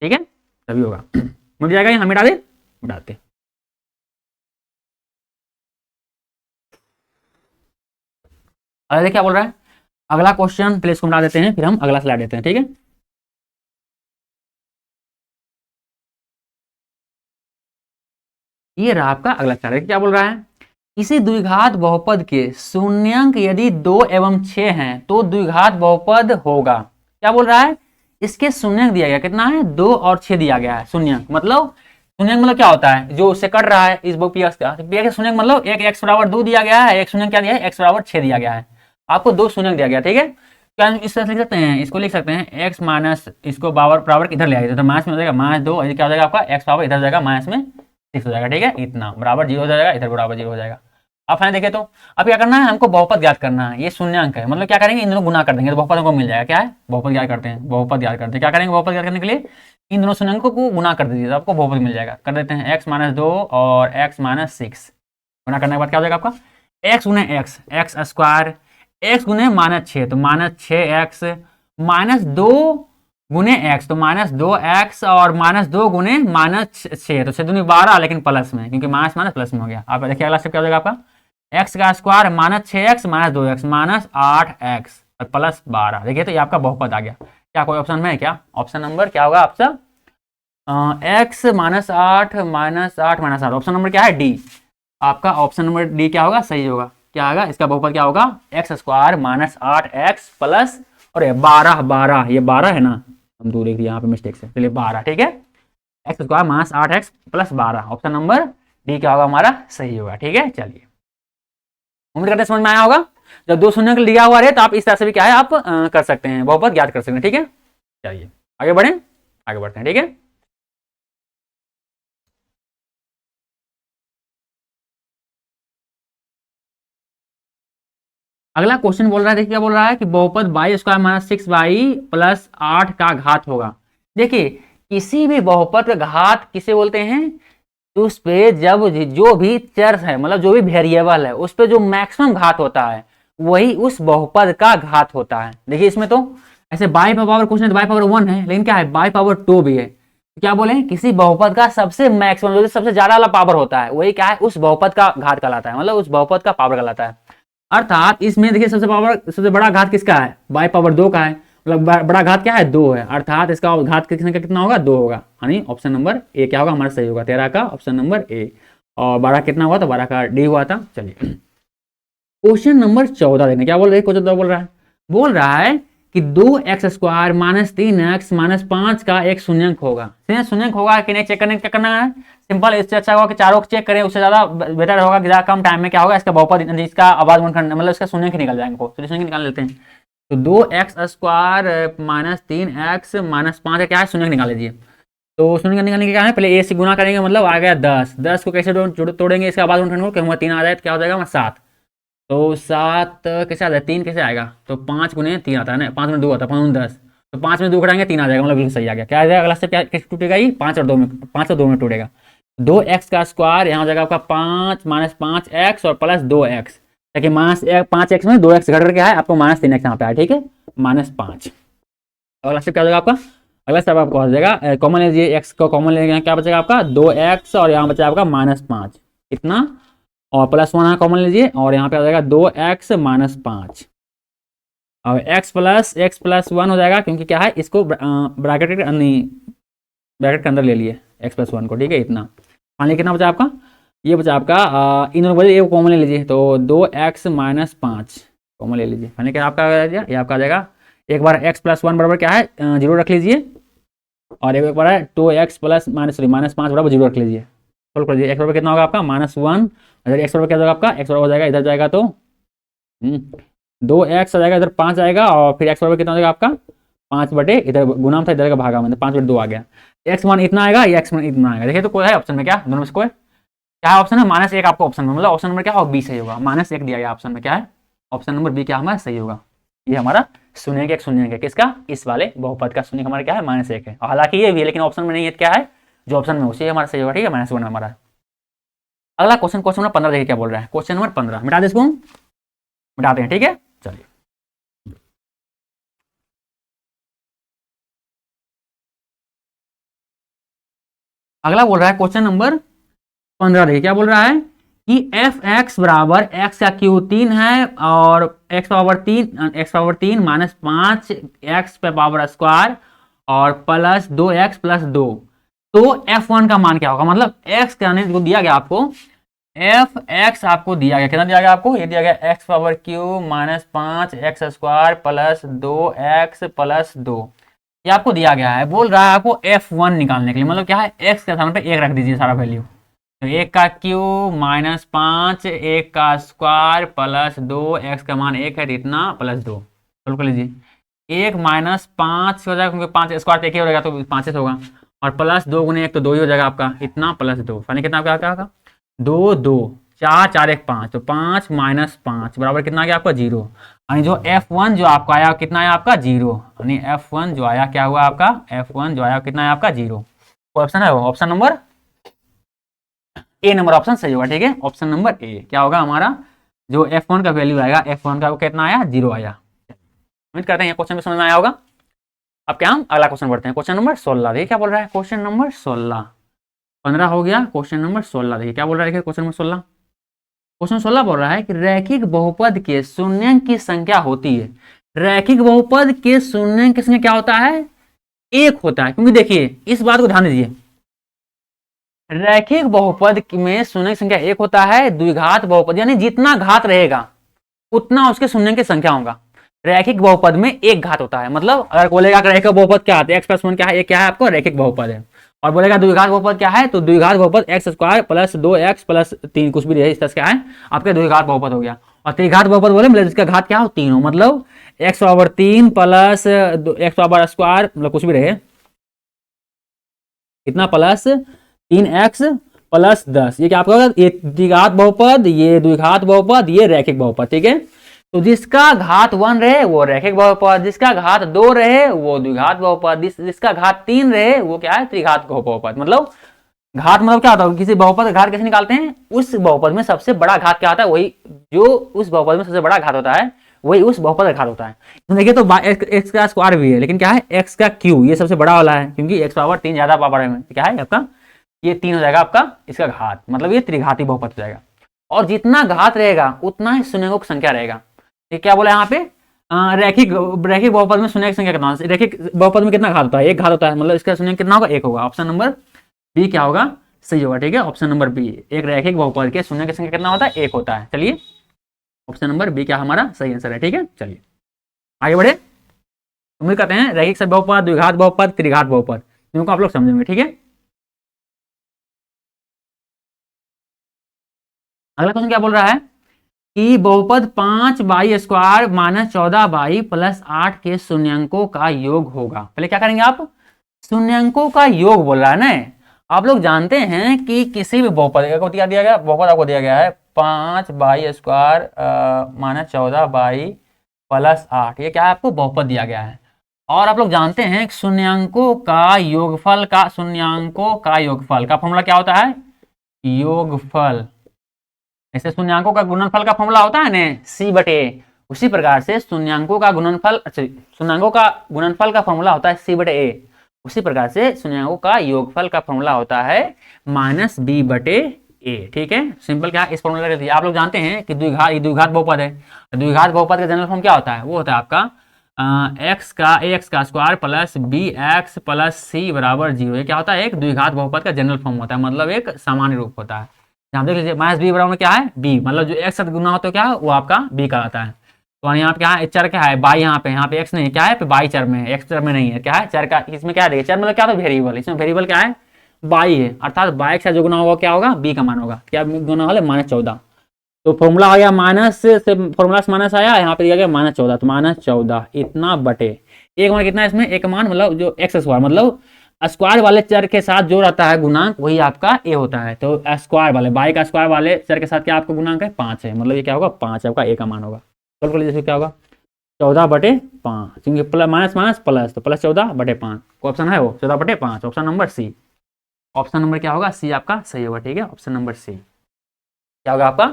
ठीक है तभी होगा। मिल जाएगा यहाँ मिटा दे मिटाते, अरे क्या बोल रहा है अगला क्वेश्चन पहले इसको मिटा देते हैं फिर हम अगला स्लाइड देते हैं, ठीक है। ये रहा आपका अगला स्लाइड, क्या बोल रहा है किसी द्विघात बहुपद के शून्यांक यदि 2 एवं 6 हैं तो द्विघात बहुपद होगा, क्या बोल रहा है इसके शून्यांक दिया गया कितना है 2 और 6 दिया गया है, शून्यांक मतलब क्या होता है जो उससे कट रहा है इस पीएक्स का, पीएक्स शून्यांक मतलब एक एक्स बराबर 2 दिया गया है, एक शून्यांक क्या दिया है एक्स बराबर 6 दिया गया है, आपको 2 शून्यांक दिया गया, ठीक है। क्या इस तरह से लिख सकते हैं, इसको लिख सकते हैं एक्स माइनस इसको बराबर इधर ले आइए तो माइनस में हो जाएगा -2, क्या हो जाएगा आपका एक्स पावर इधर जाएगा माइनस में 6 हो जाएगा, ठीक है इतना बराबर 0 हो जाएगा, इधर बराबर 0 हो जाएगा। अब फाइनल देखें तो अब क्या करना है हमको बहुपद ज्ञात करना है, ये शून्यांक है मतलब क्या करेंगे इन दोनों गुना कर देंगे तो बहुपद हमको मिल जाएगा, क्या है बहुपद ज्ञात करते हैं, बहुपद ज्ञात करते हैं, क्या करेंगे बहुपद ज्ञात करने के लिए इन दोनों शून्यांकों को गुना कर दीजिए तो आपको बहुपद मिल जाएगा, कर देते हैं एक्स माइनस 2 और एक्स माइनस 6 गुना करने के बाद क्या हो जाएगा आपका एक्स गुने एक्स स्क्वायर एक्स गुने -6 तो -6x -2 गुने एक्स तो -2x और -2 गुने -6 तो 6 दूनी 12 लेकिन प्लस में क्योंकि माइनस माइनस प्लस में हो गया। आप देखिए अगला स्टेप क्या हो जाएगा आपका एक्स का स्क्वायर -6x -2x -8x और प्लस 12, देखिए तो ये आपका बहुपद आ गया। क्या कोई ऑप्शन में है क्या, ऑप्शन नंबर क्या होगा आपका एक्स -8 ऑप्शन नंबर क्या है डी। आपका ऑप्शन नंबर डी क्या होगा, सही होगा। क्या होगा इसका बहुपद, क्या होगा x² -8x प्लस, और 12 ये 12 है ना, हम दूर लिख दिए यहाँ पे मिस्टेक से, चलिए 12 ठीक है। x² -8x plus 12 option number D क्या होगा हमारा, सही होगा। ठीक है, चलिए उम्मीद करते हैं समझ में आया होगा। जब दो शून्य लिया हुआ रहे तो आप इस तरह से भी क्या है आप कर सकते हैं, बहुपद ज्ञात कर सकते हैं। ठीक है, चलिए आगे बढ़े, आगे बढ़ते हैं। ठीक है, अगला क्वेश्चन बोल रहा है, देखिए क्या बोल रहा है कि बहुपद y² -6y प्लस 8 का घात होगा। देखिए किसी भी बहुपद का घात किसे बोलते हैं, उस पे जब जो भी चर है, मतलब जो भी वेरिएबल है, उस पे जो मैक्सिमम घात होता है वही उस बहुपद का घात होता है। देखिए इसमें तो ऐसे बाई पावर कुछ नहीं, बाई पावर 1 है, लेकिन क्या है बाई पावर 2 भी है। क्या बोले, किसी बहुपद का सबसे मैक्सिमम जो सबसे ज्यादा वाला पावर होता है वही क्या है उस बहुपद का घात कहलाता है, मतलब उस बहुपद का पावर कहलाता है। अर्थात इसमें देखिए सबसे बड़ा घात किसका है, बाई पावर 2 का है, मतलब बड़ा घात क्या है 2 है, अर्थात इसका घात कितने का कितना होगा 2 होगा, यानी ऑप्शन नंबर ए क्या होगा हमारा सही होगा, 13 का ऑप्शन नंबर ए। और 12 कितना हुआ था, 12 का डी हुआ था। चलिए क्वेश्चन नंबर 14 देखना क्या बोल रहे हैं, क्वेश्चन 14 बोल रहा है कि 2x² -3x -5 का एक शून्यंक होगा। शून्यंक होगा कि नहीं चेक करने क्या करना है, सिंपल, इससे अच्छा होगा कि चारों को चेक करें, उससे ज्यादा बेटर होगा कि ज्यादा कम टाइम में क्या होगा इसका बहुपद, इसका आवाज गुणनखंड मतलब इसका शून्यंक निकल जाएंगे। तो शून्यंक निकाल लेते हैं। तो 2x² -3x -5 का क्या है शून्यंक निकाल लीजिए। तो शून्यंक निकालने के क्या है, पहले ए से गुना करेंगे, मतलब आ गया 10, 10 को कैसे तोड़ेंगे इसका आवाज गुणनखंड को, क्योंकि 3 आ जाए तो क्या हो जाएगा 7। तो 7 कैसे आ जाए, 3 कैसे आएगा, तो 5 गुने 3 आता है ना, 5 में 2 आता है, 5 में 10, तो 5 में 2 घटाएंगे 3 आ जाएगा, मतलब बिल्कुल सही आ गया। क्या आ जाएगा अगला स्टेप, क्या कैसे टूटेगा, ये 5 और 2 में, 5 और 2 में टूटेगा। 2x का स्क्वायर यहाँ हो जाएगा आपका 5 -5x और प्लस 2x, ताकि -5x में 2x घट करके है आपको -3x यहाँ पे आया। ठीक है, -5। अगला स्टेप क्या हो जाएगा आपका, अगला स्टेप आपको हो जाएगा कॉमन लीजिए, x को कॉमन लेंगे, क्या बचेगा आपका 2x और यहाँ बचा आपका -5 कितना, और +1 यहाँ कॉमन लीजिए, और यहाँ पे आ जाएगा 2x -5, और x + 1 हो जाएगा, क्योंकि क्या है इसको ब्रैकेट के अंदर ले लिए x + 1 को। ठीक है, इतना फाइनली कितना बचा आपका, ये बचा आपका इन दोनों बचे, ये कॉमन ले लीजिए, तो 2x -5 कॉमन ले लीजिए, फाइनली क्या आपका आ जाएगा, ये आपका आ जाएगा। एक बार x + 1 बराबर क्या है 0 रख लीजिए, और एक बार है 2x -5 बराबर 0 रख लीजिए, सोल्व कर दीजिए। x बराबर कितना होगा आपका -1, इधर x बराबर क्या होगा आपका, x बराबर हो जाएगा, इधर जाएगा तो 2x आ जाएगा, इधर 5 आएगा, और फिर x बराबर कितना हो जाएगा आपका 5 बटे, इधर गुना था इधर का भागा में, 5 बटे 2 आ गया, x1 इतना आएगा, या x1 इतना आएगा। देखिए तो कोई है ऑप्शन में, क्या दोनों में से कोई क्या है ऑप्शन है, -1 आपको ऑप्शन में, मतलब ऑप्शन नंबर क्या होगा बी सही होगा, -1 दिया गया ऑप्शन में, क्या है ऑप्शन नंबर बी क्या हमारा सही होगा। ये हमारा शून्य एक शून्य है, किसका, इस वाले बहुपद का शून्य हमारा क्या है -1 है, हालांकि ये भी है लेकिन ऑप्शन में नहीं है, क्या है जो ऑप्शन में उसी हमारा सही होगा। ठीक है, -1 हमारा। अगला क्वेश्चन नंबर 15 देखिए क्या बोल रहा है, क्वेश्चन नंबर 15 मिटा दे, इसको मिटाते हैं। ठीक है, चलिए अगला बोल रहा है क्वेश्चन नंबर 15 देखिए क्या बोल रहा है कि f(x) बराबर x का क्यू 3 है, और x पावर 3 -5 x पे पावर स्क्वायर और प्लस 2x + 2, तो f1 का मान क्या होगा, मतलब x का जो दिया गया आपको, f(x) आपको दिया गया, कितना दिया गया आपको, ये दिया गया x power Q -5 x² plus 2x + 2, ये आपको दिया गया है। बोल रहा है आपको f1 निकालने के लिए, मतलब क्या है x के स्थान पे 1 रख दीजिए सारा वैल्यू, तो 1 का क्यू -5 1 का स्क्वायर प्लस 2 x का मान 1 है, इतना +2 सोल्व कर लीजिए। 1 -5 हो जाएगा, क्योंकि 5 स्क्वायर तो 1 ही हो जाएगा, तो 5 होगा, और प्लस 2 गुने 1 तो 2 ही हो जाएगा आपका, इतना +2 फाइनली कितना क्या होगा 2 2 4 4 1 5, तो 5 -5 बराबर कितना आ गया आपका 0, यानी जो f1 जो आपका आया कितना आया आपका 0, यानी f1 जो आया क्या हुआ आपका, f1 जो आया कितना आया आपका 0। ऑप्शन है वो option number A number option सही होगा। ठीक है, ऑप्शन नंबर ए क्या होगा हमारा, जो f1 का वैल्यू आएगा, f1 का वो कितना आया 0 आया। उम्मीद करते हैं ये क्वेश्चन में समझ में आया होगा। अब क्या हम अगला क्वेश्चन बढ़ते हैं, क्वेश्चन नंबर 16 देखिए क्या बोल रहा है, क्वेश्चन नंबर 16, 15 हो गया, क्वेश्चन नंबर 16 देखिए क्या बोल रहा है, क्वेश्चन नंबर 16, क्वेश्चन 16 बोल रहा है कि रैखिक बहुपद के शून्यंक की संख्या होती है। रैखिक बहुपद के शून्यंक की संख्या क्या होता है, एक होता है, क्योंकि देखिए इस बात को ध्यान दीजिए, रैखिक बहुपद में शून्य की संख्या एक होता है, द्विघात बहुपद यानी जितना घात रहेगा उतना उसके शून्य की संख्या होगा। रैखिक बहुपद में एक घात होता है, मतलब अगर बोलेगा कि रैखिक बहुपद क्या है, एक्स प्लस वन क्या है, एक क्या है आपको रैखिक बहुपद है। और बोलेगा द्विघात बहुपद क्या है, तो द्विघात बहुपद x square plus 2x plus 3 कुछ भी रहे इस तरह से क्या है आपके द्विघात बहुपद हो गया। और त्रिघात बहुपद बोले मतलब जिसका घात क्या हो 3 हो, मतलब x power 3 plus x power square मतलब कुछ भी रहे इतना प्लस 3x प्लस 10, ये क्या आपका होगा, ये द्विघात बहुपद, ये द्विघात बहुपद, ये रैखिक बहुपद, ठीक है। तो जिसका घात 1 रहे वो रैखिक बहुपद, जिसका घात 2 रहे वो द्विघात बहुपद, जिसका घात 3 रहे वो क्या है त्रिघात बहुपद। मतलब घात मतलब क्या होता है, किसी बहुपद का घात कैसे निकालते हैं, उस बहुपद में सबसे बड़ा घात क्या होता है, वही जो उस बहुपद में सबसे बड़ा घात होता है वही उस बहुपद का घात होता है। तो देखिए तो एक्स का स्क्वायर भी है, लेकिन क्या है एक्स का क्यू ये सबसे बड़ा वाला है, क्योंकि एक्स पावर 3 ज्यादा पावर है, क्या है आपका ये 3 हो जाएगा आपका इसका घात, मतलब ये त्रिघाती बहुपद हो जाएगा। और जितना घात रहेगा उतना ही शून्यों की संख्या रहेगा। ये क्या बोला यहाँ पे, रैखिक रैखिक बहुपद में शून्य की संख्या कितना, रैखिक बहुपद में कितना घात होता है, एक घात होता है, मतलब इसका शून्य कितना होगा, एक होगा। ऑप्शन नंबर बी क्या होगा, सही होगा, ठीक है। ऑप्शन नंबर बी, एक रैखिक बहुपद के शून्य की संख्या कितना होता है, एक होता है। चलिए ऑप्शन नंबर बी क्या हमारा सही आंसर है, ठीक है। चलिए आगे बढ़े, उम्मीद करते हैं रैखिक बहुपद, द्विघात बहुपद, त्रिघात बहुपद इनको आप लोग समझेंगे, ठीक है। अगला क्वेश्चन क्या बोल रहा है कि बहुपद 5y² माइनस 14y प्लस 8 के शून्यंकों का योग होगा। पहले क्या करेंगे आप, शून्यंकों का योग बोल रहा है ना। आप लोग जानते हैं कि किसी भी बहुपद को क्या दिया गया, बहुपद आपको दिया गया है 5y² माइनस 14y प्लस 8, ये क्या है आपको बहुपद दिया गया है। और आप लोग जानते हैं शून्यंकों का योगफल का, शून्यंकों का योगफल का फॉर्मूला क्या होता है, योगफल, ऐसे शून्यंकों का गुणनफल का फॉर्मूला होता है ना सी बटे, उसी प्रकार से शून्यंकों का गुणनफल, अच्छा शून्यंकों का गुणनफल का फॉर्मूला होता है सी बटे ए, उसी प्रकार से शून्यंकों का योगफल का फॉर्मूला होता है माइनस बी बटे ए, ठीक है। सिंपल क्या इस फॉर्मूला का, आप लोग जानते हैं कि द्विघात बहुपद है, द्विघात बहुपद का जनरल फॉर्म क्या होता है, वो होता है आपका एक्स का square plus B X plus C बराबर 0, ये क्या होता है एक द्विघात बहुपद का जनरल फॉर्म होता है, मतलब एक सामान्य रूप होता है। यहाँ देख लीजिए माइनस बी बराबर क्या है बी, मतलब जो एक्स साथ गुना होता है क्या है वो आपका बी कहलाता है। तो यहाँ पे क्या है चर क्या है बाई, यहाँ पे एक्स नहीं क्या है बाई चर में है, एक्स चर में नहीं है, क्या है चर का, इसमें क्या है चर मतलब क्या होता है वेरिएबल, इसमें वेरिएबल क्या है बाई है, अर्थात बाई के साथ जो गुना होगा क्या होगा बी का मान होगा, क्या गुना होगा -14। तो फॉर्मूला आ गया माइनस से फॉर्मूला से माइनस आया, यहाँ पे दिया गया -14, तो -14 इतना बटे एक मान कितना है इसमें, एक मान मतलब जो एक्स स्क्वायर मतलब स्क्वायर वाले चर के साथ जो रहता है गुणांक वही आपका ए होता है। तो स्क्वायर वाले बाई का स्क्वायर वाले चर के साथ क्या आपका गुणांक है 5 है, मतलब ये क्या होगा 5 आपका ए का मान होगा। सॉल्व कर लीजिए क्या होगा 14/5, क्योंकि प्लस माइनस माइनस प्लस, तो प्लस 14/5 ऑप्शन है वो 14/5, option number C, option number क्या होगा सी आपका सही होगा, ठीक है। ऑप्शन नंबर सी क्या होगा आपका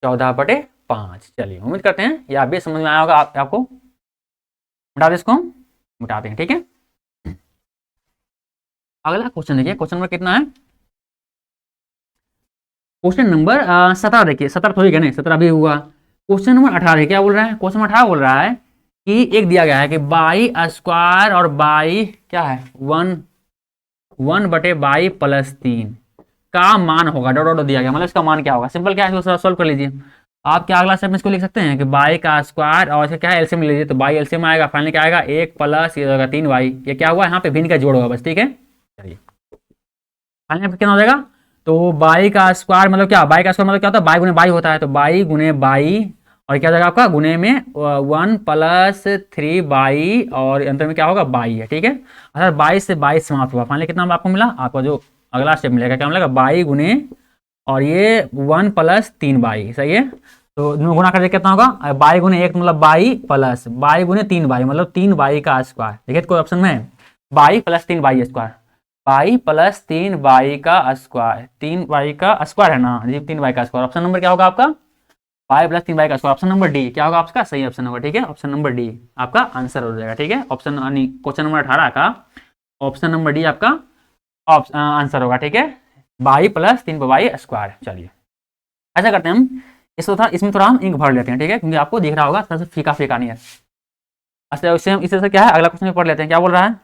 14/5। चलिए उम्मीद करते हैं ये आप भी समझ में आया होगा, आपको मिटा दे, इसको हम मिटा दें, ठीक है। अगला क्वेश्चन देखिए, क्वेश्चन नंबर कितना है, क्वेश्चन नंबर 17 देखिए, 17 थोड़ी है नहीं 17 अभी हुआ। क्वेश्चन नंबर 18 क्या बोल रहा है, क्वेश्चन नंबर 18 बोल रहा है कि एक दिया गया है कि बाई स्क्वायर और बाई क्या है 1/बाई प्लस 3 का मान होगा, डॉट डॉट दिया गया, मतलब इसका मान क्या होगा। सिंपल क्या है इसको सॉल्व कर लीजिए आप, क्या अगला स्टेप में इसको लिख सकते हैं कि बाई का स्क्वायर और इसका क्या है एलसीएम ले लीजिए, तो बाई एलसीएम आएगा, फाइनली क्या आएगा 1 प्लस ये होगा 3y, ये क्या हुआ यहाँ पे भिन्न का जोड़ होगा बस, ठीक है। चलिए फाइनली कितना हो जाएगा, तो बाई का स्क्वायर मतलब क्या, बाई का स्क्वायर मतलब क्या होता है बाई गुने बाई होता है, तो बाई गुने बाई और क्या हो जाएगा आपका गुने में 1 प्लस 3y और अंतर में क्या होगा बाई है, ठीक है। अगर 22 से 22 समाप्त हुआ, फाइनली कितना आपको मिला, आपका जो अगला स्टेप मिलेगा क्या मिलेगा बाई गुने और ये 1 प्लस 3y, सही है। तो गुना कर कितना होगा बाई गुने 1 मतलब बाई प्लस बाई गुने 3y मतलब 3y का स्क्वायर, देखिए कोई ऑप्शन में by plus 3y square, by plus 3y का स्क्वायर, 3y का स्क्वायर है ना जी, 3y का स्क्वायर, ऑप्शन नंबर क्या होगा आपका बाई प्लस 3y का स्क्वायर, ऑप्शन नंबर डी क्या होगा आपका सही ऑप्शन नंबर, ठीक है। ऑप्शन नंबर डी आपका आंसर हो जाएगा, ठीक है। ऑप्शन यानी क्वेश्चन नंबर 18 का ऑप्शन नंबर डी आपका आंसर होगा, ठीक है, बाई प्लस 3y स्क्वायर। चलिए ऐसा करते हैं हम इसको थोड़ा, इसमें थोड़ा हम इंक भर लेते हैं, ठीक है, क्योंकि आपको दिख रहा होगा थोड़ा सा फीका फीका नहीं है। अच्छा इससे हम इसे क्या है अगला क्वेश्चन पढ़ लेते हैं, क्या बोल रहा है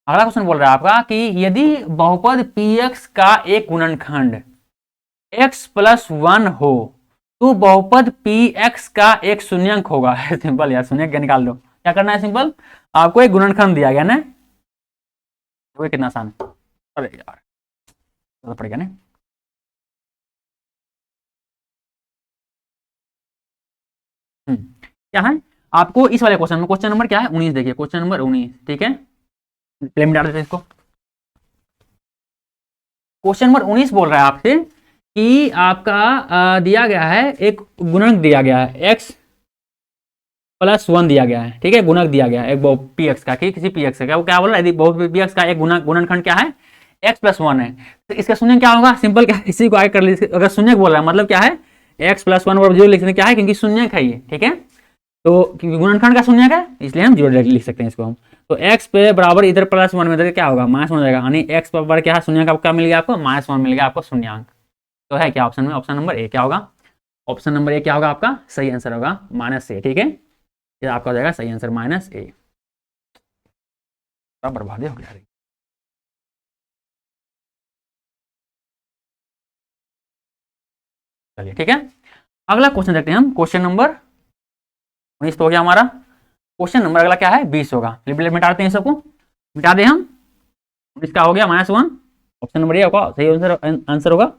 अगला क्वेश्चन बोल रहा है आपका कि यदि बहुपद px का एक गुणनखंड x प्लस 1 हो तो बहुपद px का एक शून्यंक होगा। सिंपल यार, शून्यंक क्या निकाल लो, क्या करना है सिंपल, आपको एक गुणनखंड दिया गया ना, वो कितना आसान है, अरे यार तो पड़ गया ना। क्या है आपको इस वाले क्वेश्चन में, क्वेश्चन नंबर क्या है 19, देखिए क्वेश्चन नंबर 19, ठीक है, प्ले में डाल देते हैं इसको। क्वेश्चन नंबर 19 बोल रहा है आपसे कि आपका दिया गया है एक गुणक दिया गया है x प्लस 1 दिया गया है, ठीक है, गुणक दिया गया है एक पी एक्स का, किसी पी एक्स का, वो क्या बोल रहा है, यदि बहुपद पी एक्स का एक गुणनखंड क्या है x प्लस 1 है, तो इसका शून्य क्या होगा, सिंपल क्या है, इसी को आगे कर लीजिए, अगर शून्य बोल रहा है मतलब क्या है x प्लस 1 जीरो लिखने क्या है, क्योंकि शून्य है ये, ठीक है, तो गुणनखंड का शून्य है इसलिए हम जीरो लिख सकते हैं इसको हम। तो x पे बराबर इधर प्लस 1 में इधर क्या होगा माइनस 1 हो जाएगा, यानी x बराबर क्या है शून्य का क्या मिल गया आपको, माइनस 1 मिल गया आपको शून्यंक। तो है क्या ऑप्शन में, ऑप्शन नंबर ए क्या होगा, ऑप्शन नंबर ए क्या होगा आपका सही आंसर होगा माइनस ए, ठीक है, ये आपका हो जाएगा सही आंसर माइनस ए। बर्बादी हो गया। चलिए ठीक है, अगला क्वेश्चन देखते हैं हम, क्वेश्चन नंबर 19 तो हो गया हमारा, क्वेश्चन नंबर अगला क्या है 20 होगा, मिटाते हैं सबको, मिटा दें हम, इसका हो गया माइनस 1, ऑप्शन नंबर ए होगा सही आंसर होगा।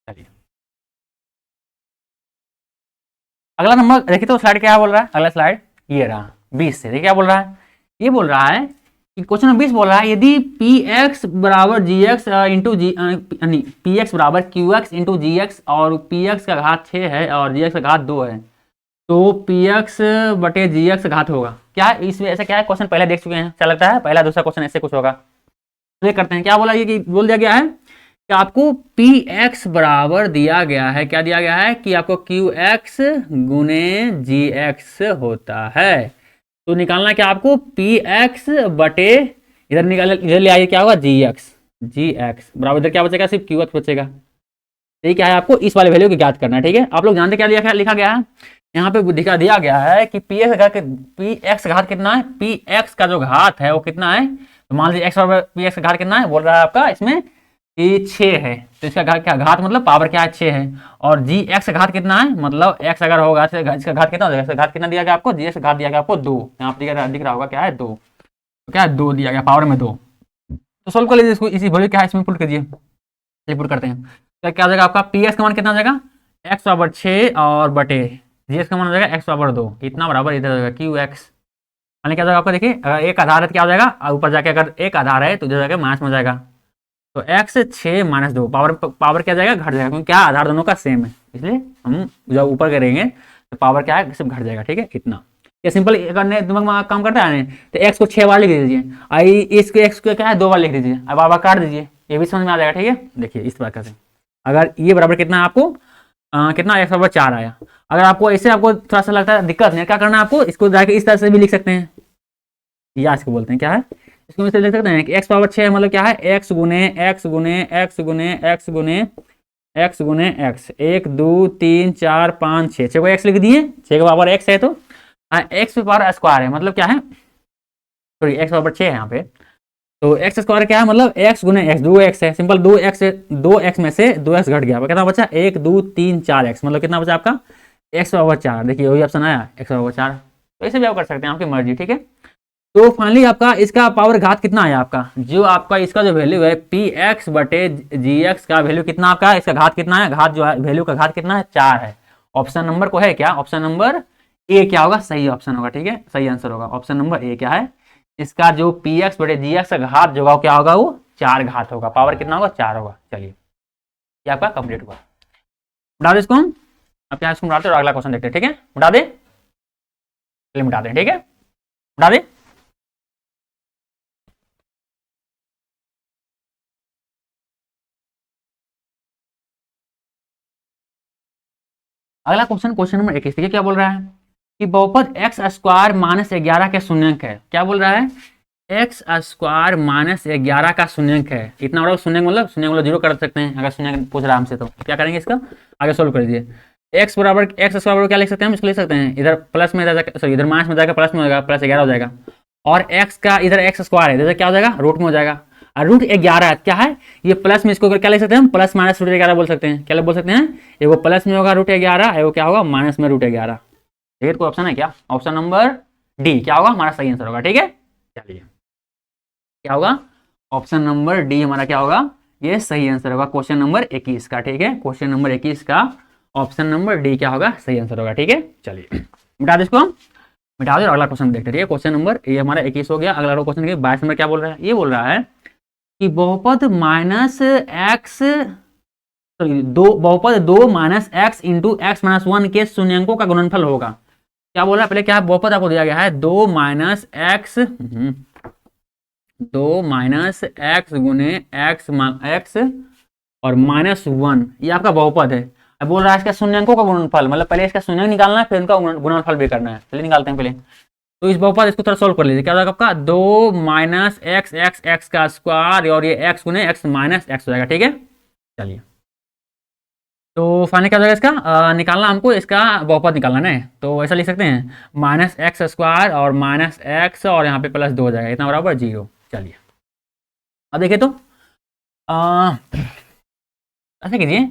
चलिए अगला नंबर देखिए, तो स्लाइड क्या बोल रहा है, अगला स्लाइड ये रहा 20 से, देखिए क्या बोल रहा है, ये बोल रहा है कि क्वेश्चन नंबर 20 बोल रहा है यदि पी एक्स बराबर G X into G P X बराबर Q X into G X और पी एक्स का घात 6 है और जी एक्स का घात 2 है, तो पी एक्स बटे जी एक्स घात होगा क्या, इसमें ऐसा क्या है, क्वेश्चन पहले देख चुके हैं, क्या लगता है पहला दूसरा क्वेश्चन ऐसे कुछ होगा, तो ये करते हैं, क्या बोला ये कि बोल दिया गया है कि आपको पी एक्स बराबर दिया गया है, क्या दिया गया है कि आपको क्यू एक्स गुने जी एक्स होता है, तो निकालना क्या आपको पी एक्स बटे इधर निकाल, इधर ले आइए क्या होगा जी एक्स बराबर इधर क्या बचेगा सिर्फ क्यू एक्स बचेगा, ठीक है, आपको इस वाले वैल्यू की ज्ञात करना है, ठीक है, आप लोग जानते क्या लिखा गया है, यहाँ पे दिया गया है कि पी एक्स घात कितना है, पी एक्स का जो घात है वो कितना है, तो मान लीजिए एक्स बराबर पी एक्स का घात कितना है, बोल रहा है आपका इसमें कि 6 है, तो इसका घात क्या, घात मतलब पावर क्या है 6 है, और जी एक्स का घात कितना है, मतलब एक्स अगर होगा तो इसका घात कितना हो जाएगा, इसका घात कितना दिया गया आपको, जी एक्स का घात दिया गया आपको 2, यहाँ पर दिख रहा होगा क्या है 2, तो क्या है 2 दिया गया पावर में 2, तो सोल्व कर लीजिए इसको, इसी वैल्यू क्या है इसमें पुट कीजिए, पुट करते हैं, तो क्या हो जाएगा आपका पी एक्स का मान कितना हो जाएगा एक्स बराबर 6 और बटे जी एक्स का मान हो जाएगा एक्स बराबर 2, इतना बराबर इधर हो जाएगा क्यू एक्स, यानी क्या हो जाएगा आपका, देखिए अगर एक आधार है तो क्या हो जाएगा, ऊपर जाके अगर एक आधार है तो इधर जाके माइनस में हो जाएगा, तो एक्स 6 माइनस 2 पावर क्या जाएगा घट जाएगा, क्योंकि क्या आधार दोनों का सेम है, इसलिए हम जब ऊपर करेंगे तो पावर क्या है सिर्फ घट जाएगा, ठीक है, इतना, ये सिंपल करने दिमाग में काम करता है ना, तो एक्स को 6 बार लिख दीजिए, आई इसको एक्स को क्या है 2 बार लिख दीजिए, अब बाबा काट दीजिए, ये भी समझ में आ जाएगा, ठीक है, देखिए इस प्रकार से, अगर ये बराबर कितना है आपको कितना एक्स बराबर 4 आया, अगर आपको ऐसे आपको थोड़ा सा लगता है दिक्कत नहीं, क्या करना है आपको, इसको जाके इस तरह से भी लिख सकते हैं, या इसको बोलते हैं क्या है, इसको इसे लिख सकते हैं कि एक्स पावर 6 मतलब क्या है एक्स गुने एक्स गुने एक्स गुने एक्स गुने एक्स गुने एक्स, 1 2 3 4 5 6, 6 को एक्स लिख दिए, 6 का पावर एक्स है, तो एक्स पावर स्क्वायर है, मतलब क्या है, सॉरी एक्स पावर 6 है यहाँ पे, तो एक्स स्क्वायर क्या है, मतलब एक्स गुने एक्स, 2 एक्स है, सिंपल 2 एक्स में से 2 एक्स घट गया, कितना बचा 1 2 3 4 एक्स, मतलब कितना बचा आपका एक्स पावर 4, देखिए वही ऑप्शन आया एक्स पावर 4, तो ऐसे भी आप कर सकते हैं आपकी मर्जी, ठीक है, तो फाइनली आपका इसका पावर घात कितना आया आपका, जो आपका इसका जो वैल्यू है पी एक्स बटे जी एक्स का वैल्यू कितना आपका है, इसका घात कितना है, घात जो है वैल्यू का घात कितना है 4 है, ऑप्शन नंबर को है क्या, ऑप्शन नंबर ए क्या होगा सही ऑप्शन होगा, ठीक है, सही आंसर होगा ऑप्शन नंबर ए क्या है, इसका जो पी एक्स बटे जी एक्स का घात जो होगा क्या होगा, वो 4 घात होगा, पावर कितना होगा 4 होगा। चलिए ये आपका कंप्लीट हुआ, उठा दे इसको हम, अब क्या इसको उठाते और अगला क्वेश्चन देखते हैं, ठीक है, उठा दे, चलिए उठा दें, ठीक है, उठा दे, अगला क्वेश्चन, क्वेश्चन नंबर 21, देखिए क्या बोल रहा है कि बहुपद एक्स स्क्वायर माइनस 11 के शून्यंक है, क्या बोल रहा है एक्स स्क्वायर माइनस 11 का शून्यंक है। इतना बड़ा शून्यंक मतलब जीरो कर सकते हैं अगर शून्यंक पूछ रहा है हमसे, तो क्या करेंगे इसका आगे सोल्व कर दीजिए। एक्स बराबर एक्स स्क्वायर बराबर क्या लिख सकते हैं हम, इसको लिख सकते हैं इधर प्लस में सॉरी इधर माइनस में जाएगा प्लस में हो जाएगा, प्लस 11 हो जाएगा। और एक्स का इधर एक्स स्क्वायर है, इधर क्या हो जाएगा रूट में हो जाएगा। और रूट 11 है क्या है ये प्लस में, इसको क्या लिख सकते हैं हम प्लस माइनस रूट 11 बोल सकते हैं। क्या बोल सकते हैं, एगो प्लस में होगा रूट 11, एगो क्या होगा माइनस में रूट 11। ठीक है, कोई ऑप्शन है क्या, ऑप्शन नंबर डी क्या होगा हमारा सही आंसर होगा। ठीक है, चलिए क्या होगा, ऑप्शन नंबर डी हमारा क्या होगा, ये सही आंसर होगा क्वेश्चन नंबर 21 का। ठीक है, क्वेश्चन नंबर 21 का ऑप्शन नंबर डी क्या होगा, सही आंसर होगा। ठीक है, चलिए मिटा दो इसको, मिटा दो। अगला क्वेश्चन देखते रहिए। क्वेश्चन नंबर ये हमारा 21 हो गया। अगला क्वेश्चन 22 नंबर क्या बोल रहा है, ये बोल रहा है कि बहुपद माइनस एक्स बहुपद 2 minus x into x minus 1 के शून्यंकों का गुणनफल होगा। क्या बोल रहा है, पहले क्या है, बहुपद आपको दिया गया है 2 माइनस एक्स 2 माइनस एक्स गुने एक्स एक्स और माइनस 1, ये आपका बहुपद है। अब बोल रहा है इसका शून्यंकों का गुणनफल, मतलब पहले इसका शून्यंक निकालना है फिर इनका गुणनफल भी करना है। पहले निकालते हैं पहले, तो इस बहुपद इसको थोड़ा सोल्व कर लीजिए। क्या हो जाएगा आपका 2 माइनस एक्स एक्स एक्स का स्क्वायर और ये एक्स गुने एक्स माइनस एक्स हो जाएगा। ठीक है, चलिए तो फाइनल क्या हो जाएगा इसका निकालना, हमको इसका बहुपद निकालना है। तो ऐसा लिख सकते हैं माइनस एक्स स्क्वायर और माइनस एक्स और यहाँ पे प्लस 2 हो जाएगा, इतना बराबर 0। चलिए अब देखिए तो ऐसे कीजिए,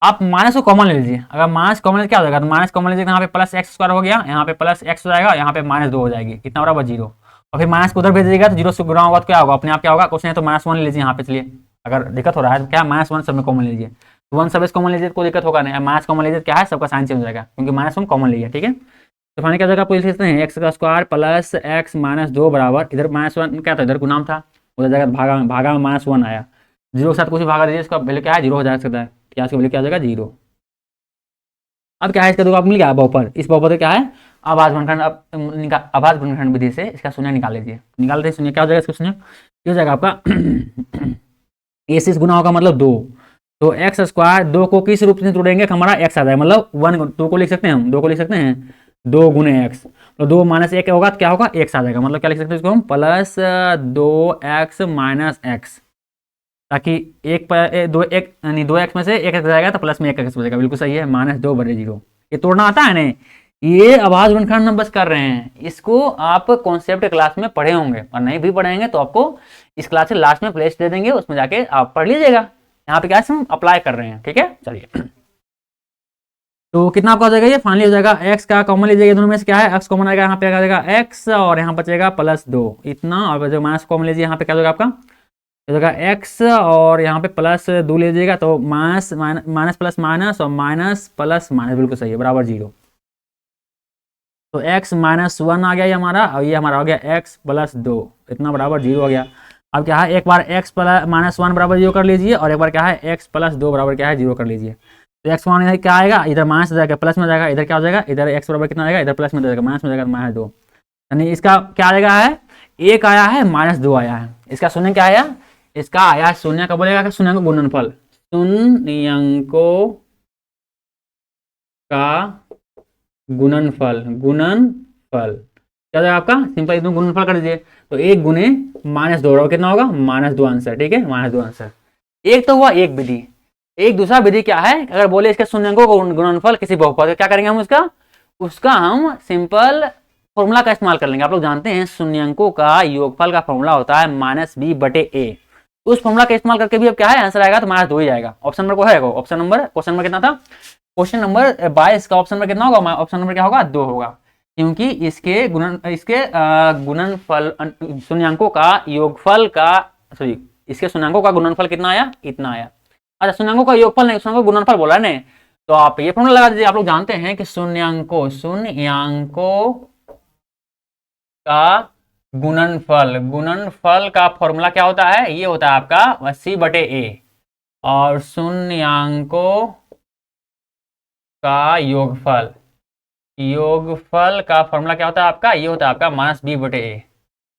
आप माइनस को कॉमन ले लीजिए। अगर माइनस कॉमन क्या हो जाएगा, तो माइनस कॉमन लीजिए, यहाँ पे प्लस एक्स स्क्वायर हो गया, यहाँ पे प्लस एक्स हो जाएगा, यहाँ पे माइनस 2 हो जाएगी, इतना बराबर 0। और फिर माइनस को उधर भेज दीजिएगा तो 0 से गुणा होगा तो क्या होगा, अपने आप क्या होगा, क्वेश्चन है तो माइनस 1 ले लीजिए यहाँ पे। चलिए अगर दिक्कत हो रहा है तो क्या माइनस 1 सब में कॉमन लीजिए, 1 सब कॉमन लीजिए तो कोई दिक्कत होगा नहीं। माइनस कॉमन लीजिए क्या है, सबका साइन चेंज हो जाएगा क्योंकि माइनस 1 कॉमन लीजिए। ठीक है, तो फाइनल क्या जगह आप लिख सकते हैं एक्स का स्क्वायर प्लस एक्स माइनस 2 बराबर, इधर माइनस 1 क्या था, इधर गुणाम था, उधर जगह भागा में माइनस 1 आया, 0 के साथ कुछ भागा दीजिए, इसका वैल्यू क्या है 0 हो जा सकता है, क्या इसका वैल्यू क्या हो जाएगा 0। अब क्या है इसका, आपको मिल गया बहुपद, इस बहुपद क्या है आभाज्य गुणनखंड। अब आभाज्य गुणनखंड विधि से इसका शून्य निकाल लीजिए, निकालते हैं शून्य क्या हो जाएगा, इसका शून्य क्या हो जाएगा आपका ए से गुना होगा मतलब 2, तो एक्स स्क्वायर 2 को किस रूप से तोड़ेंगे हमारा एक्स आ जाएगा, मतलब 2 को लिख सकते हैं हम, 2 को लिख सकते हैं 2 गुने एक्स, तो 2 माइनस 1 होगा तो क्या होगा एक्स आ जाएगा, मतलब क्या लिख सकते हैं इसको हम प्लस 2x माइनस एक्स, ताकि दो एक यानी 2x में से 1x जाएगा तो प्लस में 1x बचेगा, बिल्कुल सही है, -2/0। ये तोड़ना आता है ना, ये आभाज्य गुणनखंड हम बस कर रहे हैं, इसको आप कॉन्सेप्ट क्लास में पढ़े होंगे और नहीं भी पढ़ेंगे तो आपको इस क्लास के लास्ट में प्लेलिस्ट दे देंगे, उसमें जाके आप पढ़ लीजिएगा। यहाँ पे क्या हम अप्लाई कर रहे हैं। ठीक है, चलिए तो कितना आपका हो जाएगा, ये फाइनली हो जाएगा x का कॉमन लीजिएगा, दोनों में से क्या है x कॉमन आएगा, यहाँ पे आ जाएगा x और यहाँ बचेगा +2 इतना, और जो माइनस कॉमन लीजिए यहाँ पे क्या होगा आपका जगह x और यहाँ पे +2 लीजिएगा, तो माइनस प्लस माइनस और माइनस प्लस माइनस बिल्कुल सही है, बराबर 0। तो x -1 आ गया ये हमारा, और ये हमारा हो गया x +2 इतना बराबर 0 हो गया। अब क्या है, एक बार x -1 बराबर 0 कर लीजिए और एक बार क्या है x +2 बराबर क्या है 0 कर लीजिए। तो x मान क्या आएगा, इधर माइनस हो जाएगा प्लस में जाएगा, इधर क्या हो जाएगा, इधर x बराबर कितना आएगा, इधर प्लस में जाएगा माइनस में जाएगा -2, यानी इसका क्या आएगा है 1 आया है -2 आया है, इसका शून्य क्या आया, इसका आया शून्य का बोलेगा कि शून्य का गुणनफल, शून्यंकों का गुणनफल क्या जाएगा आपका, सिंपल एकदम गुणनफल कर दीजिए, तो 1 गुने -2 कितना होगा -2 आंसर। ठीक है, -2 आंसर। एक तो हुआ एक विधि, एक दूसरा विधि क्या है, अगर बोले इसके शून्यंकों का गुणनफल किसी बहुपद, क्या करेंगे हम उसका हम सिंपल फॉर्मूला का इस्तेमाल कर लेंगे। आप लोग जानते हैं शून्यंकों का योगफल का फॉर्मूला होता है -b/a, उस फॉर्मूला का इस्तेमाल करके भी अब क्या है आंसर आएगा तो -2 ही जाएगा। ऑप्शन नंबर को है, क्वेश्चन नंबर कितना था, क्वेश्चन नंबर 22 का ऑप्शन नंबर कितना होगा, ऑप्शन नंबर क्या होगा 2 होगा, क्योंकि इसके गुणनफल शून्यंकों का योगफल का सॉरी इसके शून्यंकों का गुणनफल कितना आया, इतना आया। अच्छा शून्यंकों का योगफल नहीं, शून्यंकों का गुणनफल बोला है, तो आप ये फॉर्मूला लगा दीजिए। आप लोग जानते हैं कि शून्यंकों का गुणनफल का फॉर्मूला क्या होता है, ये होता है आपका c/a, और शून्यंकों का योगफल का फॉर्मूला क्या होता है आपका, ये होता है आपका -b/a।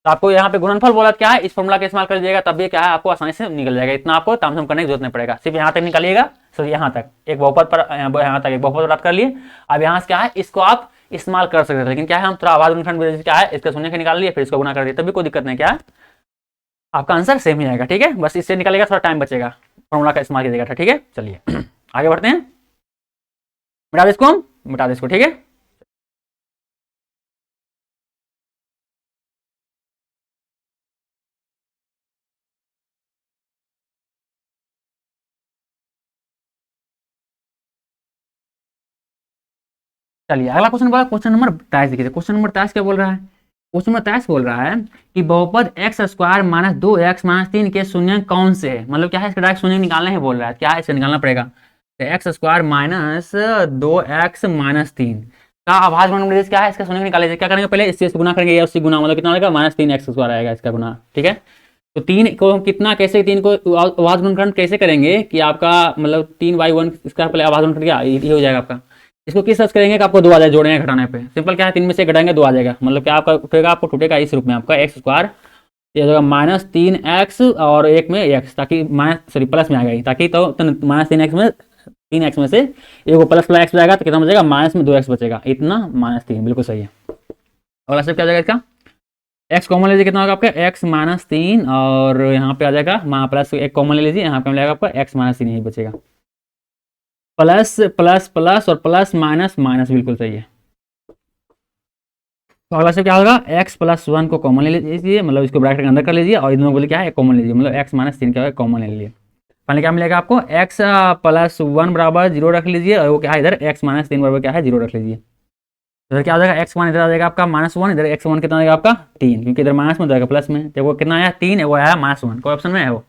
तो आपको यहाँ पे गुणनफल बोला क्या है, इस फॉर्मूला का इस्तेमाल कर लीजिएगा, तब ये क्या है आपको आसानी से निकल जाएगा, इतना आपको तामझाम करने की जरूरत नहीं पड़ेगा, सिर्फ यहाँ तक निकालिएगा। सो यहाँ तक एक बहुपद पर यहाँ तक एक बहुपद प्राप्त कर लिए। अब यहाँ से क्या है, इसको आप इस्तेमाल कर सकते थे, लेकिन क्या है हम थोड़ा आवाज गुणनखंड क्या है इसका शून्य के निकाल लिए फिर इसको गुना कर दिया, तभी कोई दिक्कत नहीं, क्या है आपका आंसर सेम ही आएगा। ठीक है, बस इससे निकालेगा थोड़ा टाइम बचेगा, फॉर्मूला का इस्तेमाल कीजिएगा। ठीक है, चलिए आगे बढ़ते हैं। मिटा दे इसको, मिटा दे इसको। ठीक है, चलिए अगला क्वेश्चन बोला, क्वेश्चन नंबर 23 देखिए। क्वेश्चन नंबर 23 क्या बोल रहा है? क्वेश्चन नंबर 23 बोल रहा है कि बहुपद एक्स स्क्वायर माइनस 2x-3 के शून्य कौन से है, मतलब क्या है इसका डायरेक्ट शून्य निकालना ही बोल रहा है, क्या है इसे निकालना पड़ेगा। तो एक्स स्क्वायर माइनस 2x-3 का आभाज्य गुणनखंड क्या है, इसका शून्य निकालेंगे। क्या करेंगे, पहले इससे गुना करेंगे या उससे गुना, मतलब कितना आएगा -3x² आएगा इसका गुना। ठीक है, तो 3 को हम कितना कैसे 3 को आभाज्य गुणनखंड कैसे करेंगे कि आपका मतलब 3/1 इसका पहले आभाज्य गुणनखंड क्या ये हो जाएगा आपका। इसको किस सर्च करेंगे कि आपको 2 आ जाए जोड़ने घटाने पे, सिंपल क्या है 3 में से घटाएंगे 2 आ जाएगा, मतलब क्या आपका उठेगा, आपको टूटेगा इस रूप में आपका एक्स स्क्वायर, ये हो जाएगा -3x और एक में x, ताकि प्लस में आ गई, ताकि तो -3x में 3x में से एक को प्लस x जाएगा तो कितना बचेगा, माइनस में 2x बचेगा, इतना -3, बिल्कुल सही है। अगला स्टेप क्या जाएगा इसका, x कॉमन लीजिए, कितना होगा आपका x -3 और यहाँ पे आ जाएगा प्लस एक कॉमन ले लीजिए, यहाँ पे मिलेगा आपका x -3 ही बचेगा, प्लस प्लस प्लस और प्लस माइनस माइनस, बिल्कुल सही है। तो अगला से क्या होगा, x +1 को कॉमन ले लीजिए, मतलब इसको ब्रैकेट के अंदर कर लीजिए और इधर बोले क्या है कॉमन लीजिए, मतलब x -3 क्या है कॉमन ले लीजिए। पहले क्या मिलेगा आपको, x +1 बराबर 0 रख लीजिए और वो क्या है इधर x -3 बराबर क्या है 0 रख लीजिए। इधर क्या हो जाएगा, x1 इधर आ जाएगा आपका -1, इधर x1 कितना आएगा आपका 3, क्योंकि इधर माइनस में जाएगा प्लस में, देखो कितना आया 3, वो आया -1, कोई ऑप्शन में है वो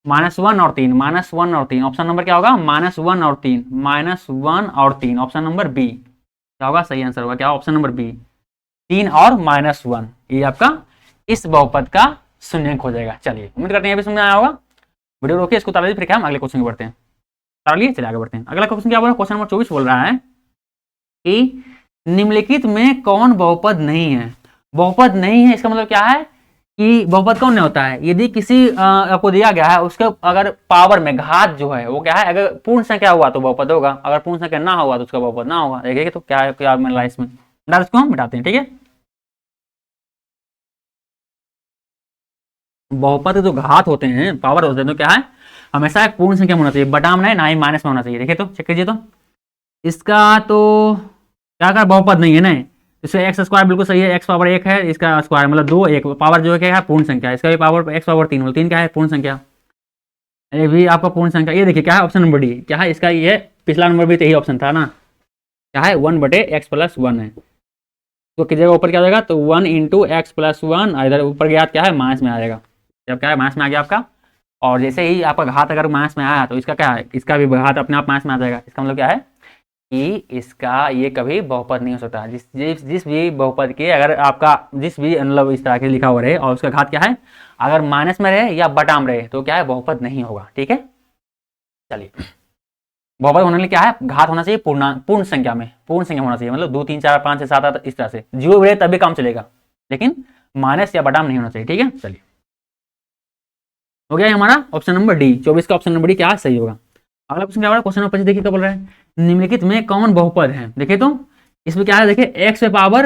-1 और 3, -1 और 3, ऑप्शन नंबर क्या होगा -1 और 3, -1 और 3, ऑप्शन नंबर बी क्या होगा, सही आंसर होगा क्या, ऑप्शन नंबर बी 3 और -1, ये आपका इस बहुपद का शून्यक हो जाएगा। चलिए उम्मीद करते हैं ये भी समझ में आया होगा। वीडियो रोकिए, इसको उतार लीजिए, फिर क्या हम अगले क्वेश्चन की बढ़ते हैं। उतार लिए, चलिए आगे बढ़ते हैं। अगला क्वेश्चन क्या बोल रहा है, क्वेश्चन नंबर 24 बोल रहा है कि निम्नलिखित में कौन बहुपद नहीं है। बहुपद नहीं है इसका मतलब क्या है कि बहुपद कौन नहीं होता है, यदि किसी आपको दिया गया है उसके अगर पावर में घात जो है वो क्या है, अगर पूर्ण संख्या हुआ तो बहुपद होगा, अगर पूर्ण संख्या ना हुआ तो उसका बहुपद ना होगा। देखिए तो क्या है, क्या मिला इसमें, इसको हम मिटाते हैं। ठीक है, बहुपद के जो घात होते हैं, पावर होते हैं, तो क्या है हमेशा एक पूर्ण संख्या में होना चाहिए, बटा में ना ही माइनस में होना चाहिए। देखिए तो चेक कीजिए, तो इसका तो क्या कर बहुपद नहीं है ना, इससे एक्स स्क्वायर बिल्कुल सही है, एक्स पावर 1 है, इसका स्क्वायर मतलब 2, एक पावर जो है क्या है पूर्ण संख्या, इसका भी पावर एक्स पावर 3, मतलब 3 क्या है पूर्ण संख्या, ये भी आपका पूर्ण संख्या। ये देखिए क्या है ऑप्शन नंबर डी, क्या है इसका, ये पिछला नंबर भी तो यही ऑप्शन था ना, क्या है 1/x+1 है, तो कीजिएगा ऊपर क्या हो जाएगा, तो 1 × x+1, इधर ऊपर गया क्या है माइनस में आ जाएगा, जब क्या है माइनस में आ गया आपका, और जैसे ही आपका घात अगर माइनस में आया तो इसका क्या है, इसका भी घात अपने आप माइनस में आ जाएगा। इसका मतलब क्या है कि इसका ये कभी बहुपद नहीं हो सकता, जिस भी बहुपद के अगर आपका जिस भी मतलब इस तरह के लिखा हुआ रहे और उसका घात क्या है अगर माइनस में रहे या बटा में रहे तो क्या है बहुपद नहीं होगा। ठीक है, चलिए बहुपद होने के लिए क्या है, घात होना चाहिए पूर्ण संख्या में, पूर्ण संख्या होना चाहिए, मतलब 2 3 4 5 6 7 8 इस तरह से, जीरो भी रहे तब भी काम चलेगा, लेकिन माइनस या बटा में नहीं होना चाहिए। ठीक है, चलिए हो गया हमारा ऑप्शन नंबर डी, 24 का ऑप्शन नंबर डी क्या सही होगा। अगला क्वेश्चन क्या बोल रहा है, क्वेश्चन नंबर 25 देखिए क्या बोल रहा है, निम्नलिखित में कौन बहुपद है। देखिए तो इसमें क्या है, देखिए एक्स पे पावर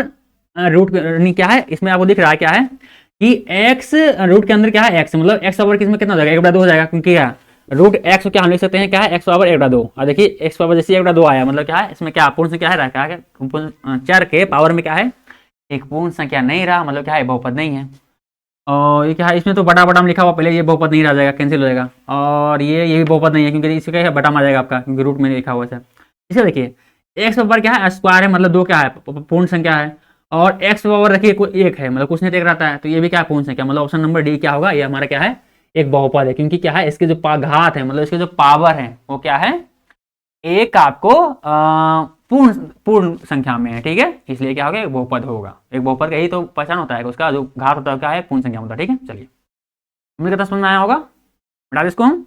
रूट क्या है, इसमें आपको दिख रहा है क्या है कि एक्स रूट के अंदर क्या है एक्स, मतलब एक्स पावर किसमें कितना हो जाएगा 1/2 हो जाएगा, क्योंकि क्या रूट एक्स को क्या हम लिख सकते हैं क्या है एक्स पावर 1/2, और देखिए एक्स पावर जैसे 1/2 आया मतलब क्या है इसमें क्या पूर्ण संख्या है, क्या है चर के पावर में क्या है एक पूर्ण संख्या नहीं रहा, मतलब क्या है बहुपद नहीं है। और ये क्या है, इसमें तो बटा बटा में लिखा हुआ पहले, ये बहुपद नहीं रह जाएगा, कैंसिल हो जाएगा, और ये भी बहुपद नहीं है क्योंकि इससे क्या है बटा में आ जाएगा आपका, क्योंकि रूट में लिखा हुआ है। इसे देखिए एक्स पावर क्या है स्क्वायर है, मतलब 2 क्या है पूर्ण संख्या है, और एक्स पावर रखिए कोई 1 है, मतलब कुछ नहीं एक रहता है, तो ये भी क्या है पूर्ण संख्या, मतलब ऑप्शन नंबर डी क्या होगा, ये हमारा क्या है एक बहुपद है, क्योंकि क्या है इसके जो घात है मतलब इसके जो पावर है वो क्या है एक आपको पूर्ण पूर्ण संख्या में है। ठीक है, इसलिए क्या होगा एक बहुपद होगा, एक बहुपद का यही तो पहचान होता है, उसका जो घात होता है क्या है पूर्ण संख्या होता है। ठीक है, चलिए उम्मीद करता समझ में आया होगा, बता दें इसको हम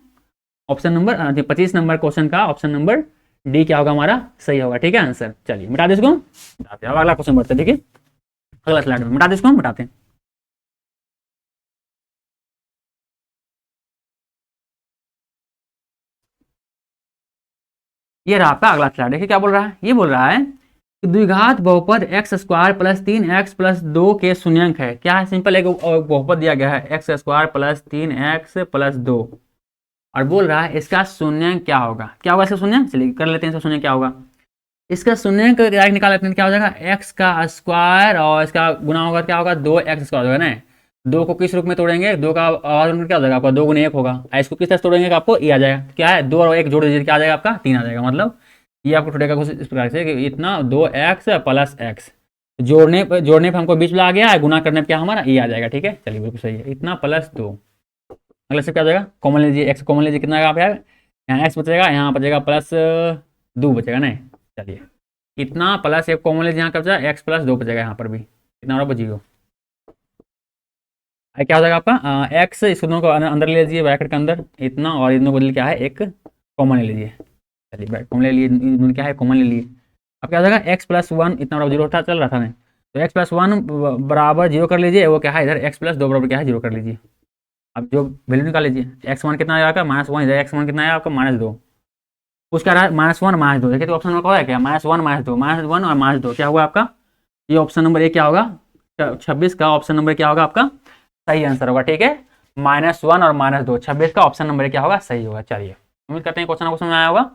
ऑप्शन नंबर 25 नंबर क्वेश्चन का ऑप्शन नंबर डी क्या होगा हमारा सही होगा। ठीक है आंसर, चलिए मिटा दे इसको, मिटाते हैं, अब अगला क्वेश्चन बढ़ते हैं। ठीक है, अगला स्लाइड में मिटा दे इसको, मिटाते हैं। ये रहा आपका अगला स्लाइड, देखिए क्या बोल रहा है, ये बोल रहा है द्विघात बहुपद एक्स स्क्वायर प्लस 3x+2 के शून्यंक है। क्या है? सिंपल एक बहुपद दिया गया है एक्स स्क्वायर प्लस 3x+2 और बोल रहा है इसका शून्यंक क्या होगा। क्या होगा इसका शून्यंक? चलिए कर लेते हैं इसका शून्यंक क्या होगा। इसका शून्यंक डायरेक्ट निकाल लेते हैं। क्या हो जाएगा? एक्स का स्क्वायर और इसका गुना होगा क्या होगा? 2x² होगा ना। दो को किस रूप में तोड़ेंगे? दो का आवाज क्या हो जाएगा आपका? 2 × 1 होगा। इसको किस तरह से तोड़ेंगे आपको ये आ जाएगा। क्या है? 2 और 1 जोड़ दीजिए क्या आ जाएगा आपका? 3 आ जाएगा। मतलब ये आपको टूटेगा कुछ इस प्रकार से कि इतना 2x + x जोड़ने पे हमको बीच में आ गया है, गुना करने पे क्या हमारा ये आ जाएगा। ठीक है, चलिए बिल्कुल सही है। इतना +2 अगले से क्या हो जाएगा? कॉमन लीजिए, एक्स कॉमन लीजिए। कितना यहाँ पे यहाँ एक्स बचेगा, यहाँ बचेगा +2 बचेगा ना। चलिए इतना प्लस एक कॉमन लीजिए, यहाँ क्या बचेगा? x+2 बचेगा यहाँ पर भी। कितना होगा? 0। क्या हो जाएगा आपका? एक्स इस दोनों को अंदर ले लीजिए ब्रैकेट के अंदर इतना, और इन दोनों को बदल क्या है एक कॉमन ले लीजिए। चलिए कॉमन ले लिए, क्या है कॉमन ले लिए। अब क्या हो जाएगा? x+1 इतना बराबर 0 था, चल रहा था नहीं, तो x+1 बराबर 0 कर लीजिए। वो क्या है इधर x+2 बराबर क्या है 0 कर लीजिए। अब जो वैल्यू निकाल लीजिए। x1 कितना आया आपका? -1। इधर x1 कितना आया आपका? -2। कुछ क्या रहा है? -1 -2। देखिए तो ऑप्शन नंबर क्या है? क्या -1 -2 -1 और -2 क्या हुआ आपका? ये ऑप्शन नंबर 1 क्या होगा? 26 का ऑप्शन नंबर क्या होगा आपका? सही आंसर होगा। ठीक है, -1 और -2 26 का ऑप्शन नंबर क्या होगा? सही होगा। चलिए उम्मीद करते हैं क्वेश्चन में आया होगा।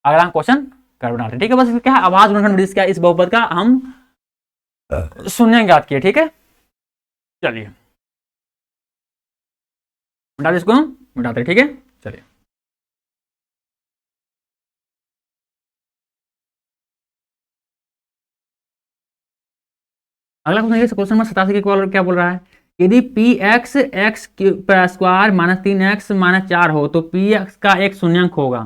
अगला क्वेश्चन कर बनाते हैं। ठीक है, बस क्या है आवाज गुणनखंड विधि क्या इस बहुपद का हम शून्य ज्ञात किए। ठीक है, चलिए मिटा इसको हम मिटाते हैं। ठीक है, चलिए अगला क्वेश्चन नंबर 87 के क्या बोल रहा है? यदि पी एक्स x² -3x -4 हो तो पी एक्स का एक शून्यंक होगा।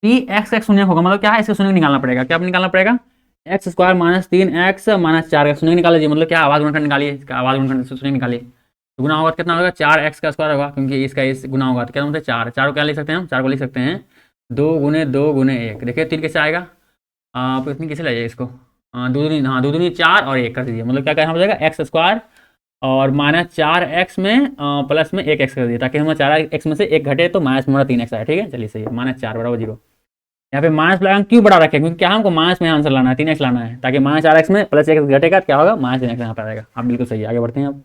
पी एक्स का एक शून्यंक होगा मतलब क्या है? इसका शून्यंक निकालना पड़ेगा। क्या निकालना पड़ेगा? x² -3x -4 का शून्यंक निकाल लीजिए। मतलब क्या? आवाज गुणनखंड निकालिए। इसका आवाज गुणनखंड से शून्यंक निकालिए। तो गुना होगा कितना होगा? 4x² होगा, क्योंकि इसका इस गुना होगा तो क्या मतलब 4 4 को क्या लिख सकते हैं हम? 4 को लिख सकते हैं 2 × 2 × 1। देखिए 3 कैसे आएगा? आप इतनी कैसे लाइए इसको? दो दूनी, हाँ 2 दूनी 4 और 1 कर दीजिए। मतलब क्या यहाँ हो जाएगा? x² और -4x में प्लस में 1x कर दिए, ताकि हमें 4x में से 1 घटे तो माइनस में 3x आए। ठीक है, चलिए सही है। -4 = 0। यहाँ पे माइनस लगाना क्यों बड़ा रखें? क्योंकि क्या हमको माइनस में आंसर लाना है, 3x लाना है, ताकि -4x में प्लस 1 घटेगा क्या होगा? -3x यहाँ पर आएगा। आप बिल्कुल सही है। आगे बढ़ते हैं। अब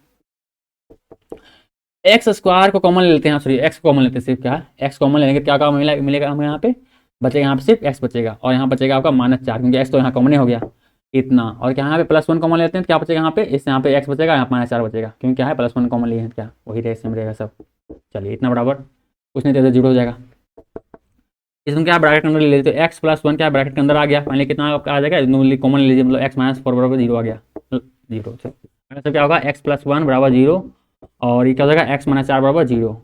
x² को कॉमन ले लेते हैं। सॉरी x कॉमन लेते हैं। सिर्फ क्या है x कॉमन लेंगे क्या मिलेगा हमें? यहाँ पे बचेगा, यहाँ पे सिर्फ x बचेगा और यहाँ बचेगा आपका -4, क्योंकि x तो यहाँ कॉमन हो गया इतना। और क्या यहाँ पे +1 कॉमन लेते हैं तो क्या बचेगा यहाँ पे? इस यहाँ पे x बचेगा, यहाँ -4 बचेगा, क्योंकि क्या है +1 कॉमन लिए हैं। क्या वही रेस में रहेगा सब। चलिए इतना बराबर कुछ नहीं तो 0 हो जाएगा। इसमें क्या ब्रैकेट के अंदर ले लेते हैं? x+1 क्या ब्रैकेट के अंदर आ गया। फाइनली कितना आपका आ जाएगा? कॉमन ले लीजिए, मतलब x -4 बराबर 0 आ गया। 0 से क्या होगा? x+1 बराबर 0 और ये क्या हो जाएगा? x -4 बराबर 0।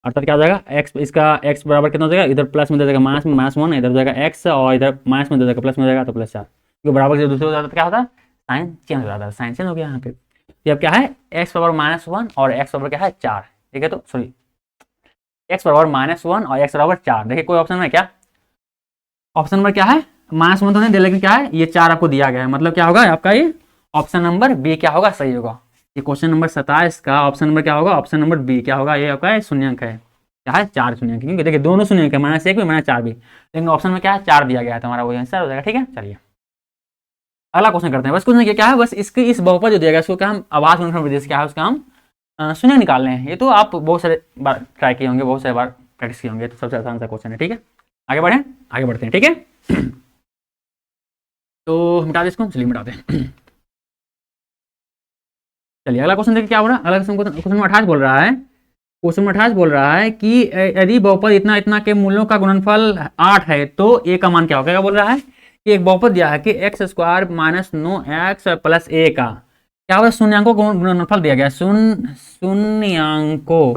अर्थात क्या हो जाएगा? x इसका x बराबर कितना हो जाएगा? इधर प्लस में दे देगा माइनस में -1, इधर हो जाएगा x और इधर माइनस में दे देगा प्लस में हो जाएगा तो +4। क्योंकि बराबर से दूसरे हो जाता है क्या होता है? साइन चेंज हो जाता है। साइन चेंज हो गया यहाँ पे। ये अब क्या है? x बराबर -1 और x बराबर क्या है? 4। ठीक है, तो सॉरी x बराबर -1 और x बराबर 4। देखिए कोई ऑप्शन में क्या? ऑप्शन नंबर क्या है? -1 तो नहीं दे, लेकिन क्या है ये 4 आपको दिया गया है। मतलब क्या होगा आपका? ये ऑप्शन नंबर बी क्या होगा? सही होगा। ये क्वेश्चन नंबर 27 का ऑप्शन नंबर क्या होगा? ऑप्शन नंबर बी क्या होगा? ये आपका शून्यंक है। क्या है? 4 शून्यंक। क्योंकि देखिए दोनों शून्यंक है, -1 भी -4 भी, लेकिन ऑप्शन में क्या है? 4 दिया गया है, तो हमारा वही आंसर हो जाएगा। ठीक है, चलिए अगला क्वेश्चन करते हैं। बस कुछ नहीं, क्या है बस इसके इस बहुपद जो दिया गया इसको क्या हम आवाज गुणनखंड विधि से क्या है उसका हम शून्यंक निकाल रहे हैं। ये तो आप बहुत सारे बार ट्राई किए होंगे, बहुत सारे बार प्रैक्टिस किए होंगे, तो सबसे आसान सा क्वेश्चन है। ठीक है, आगे बढ़ें, आगे बढ़ते हैं। ठीक है तो मिटा दे इसको। चलिए मिटाते हैं। चलिए अगला क्वेश्चन देखिए क्या हो रहा है। अगला क्वेश्चन नंबर 28 बोल रहा है। क्वेश्चन नंबर 28 बोल रहा है कि यदि बहुपद इतना इतना के मूल्यों का गुणनफल 8 है तो a का मान क्या होगा? क्या बोल रहा है कि एक बहुपद दिया है कि x² -9x + a का क्या होगा? शून्यांकों का गुणनफल दिया गया। शून्यांकों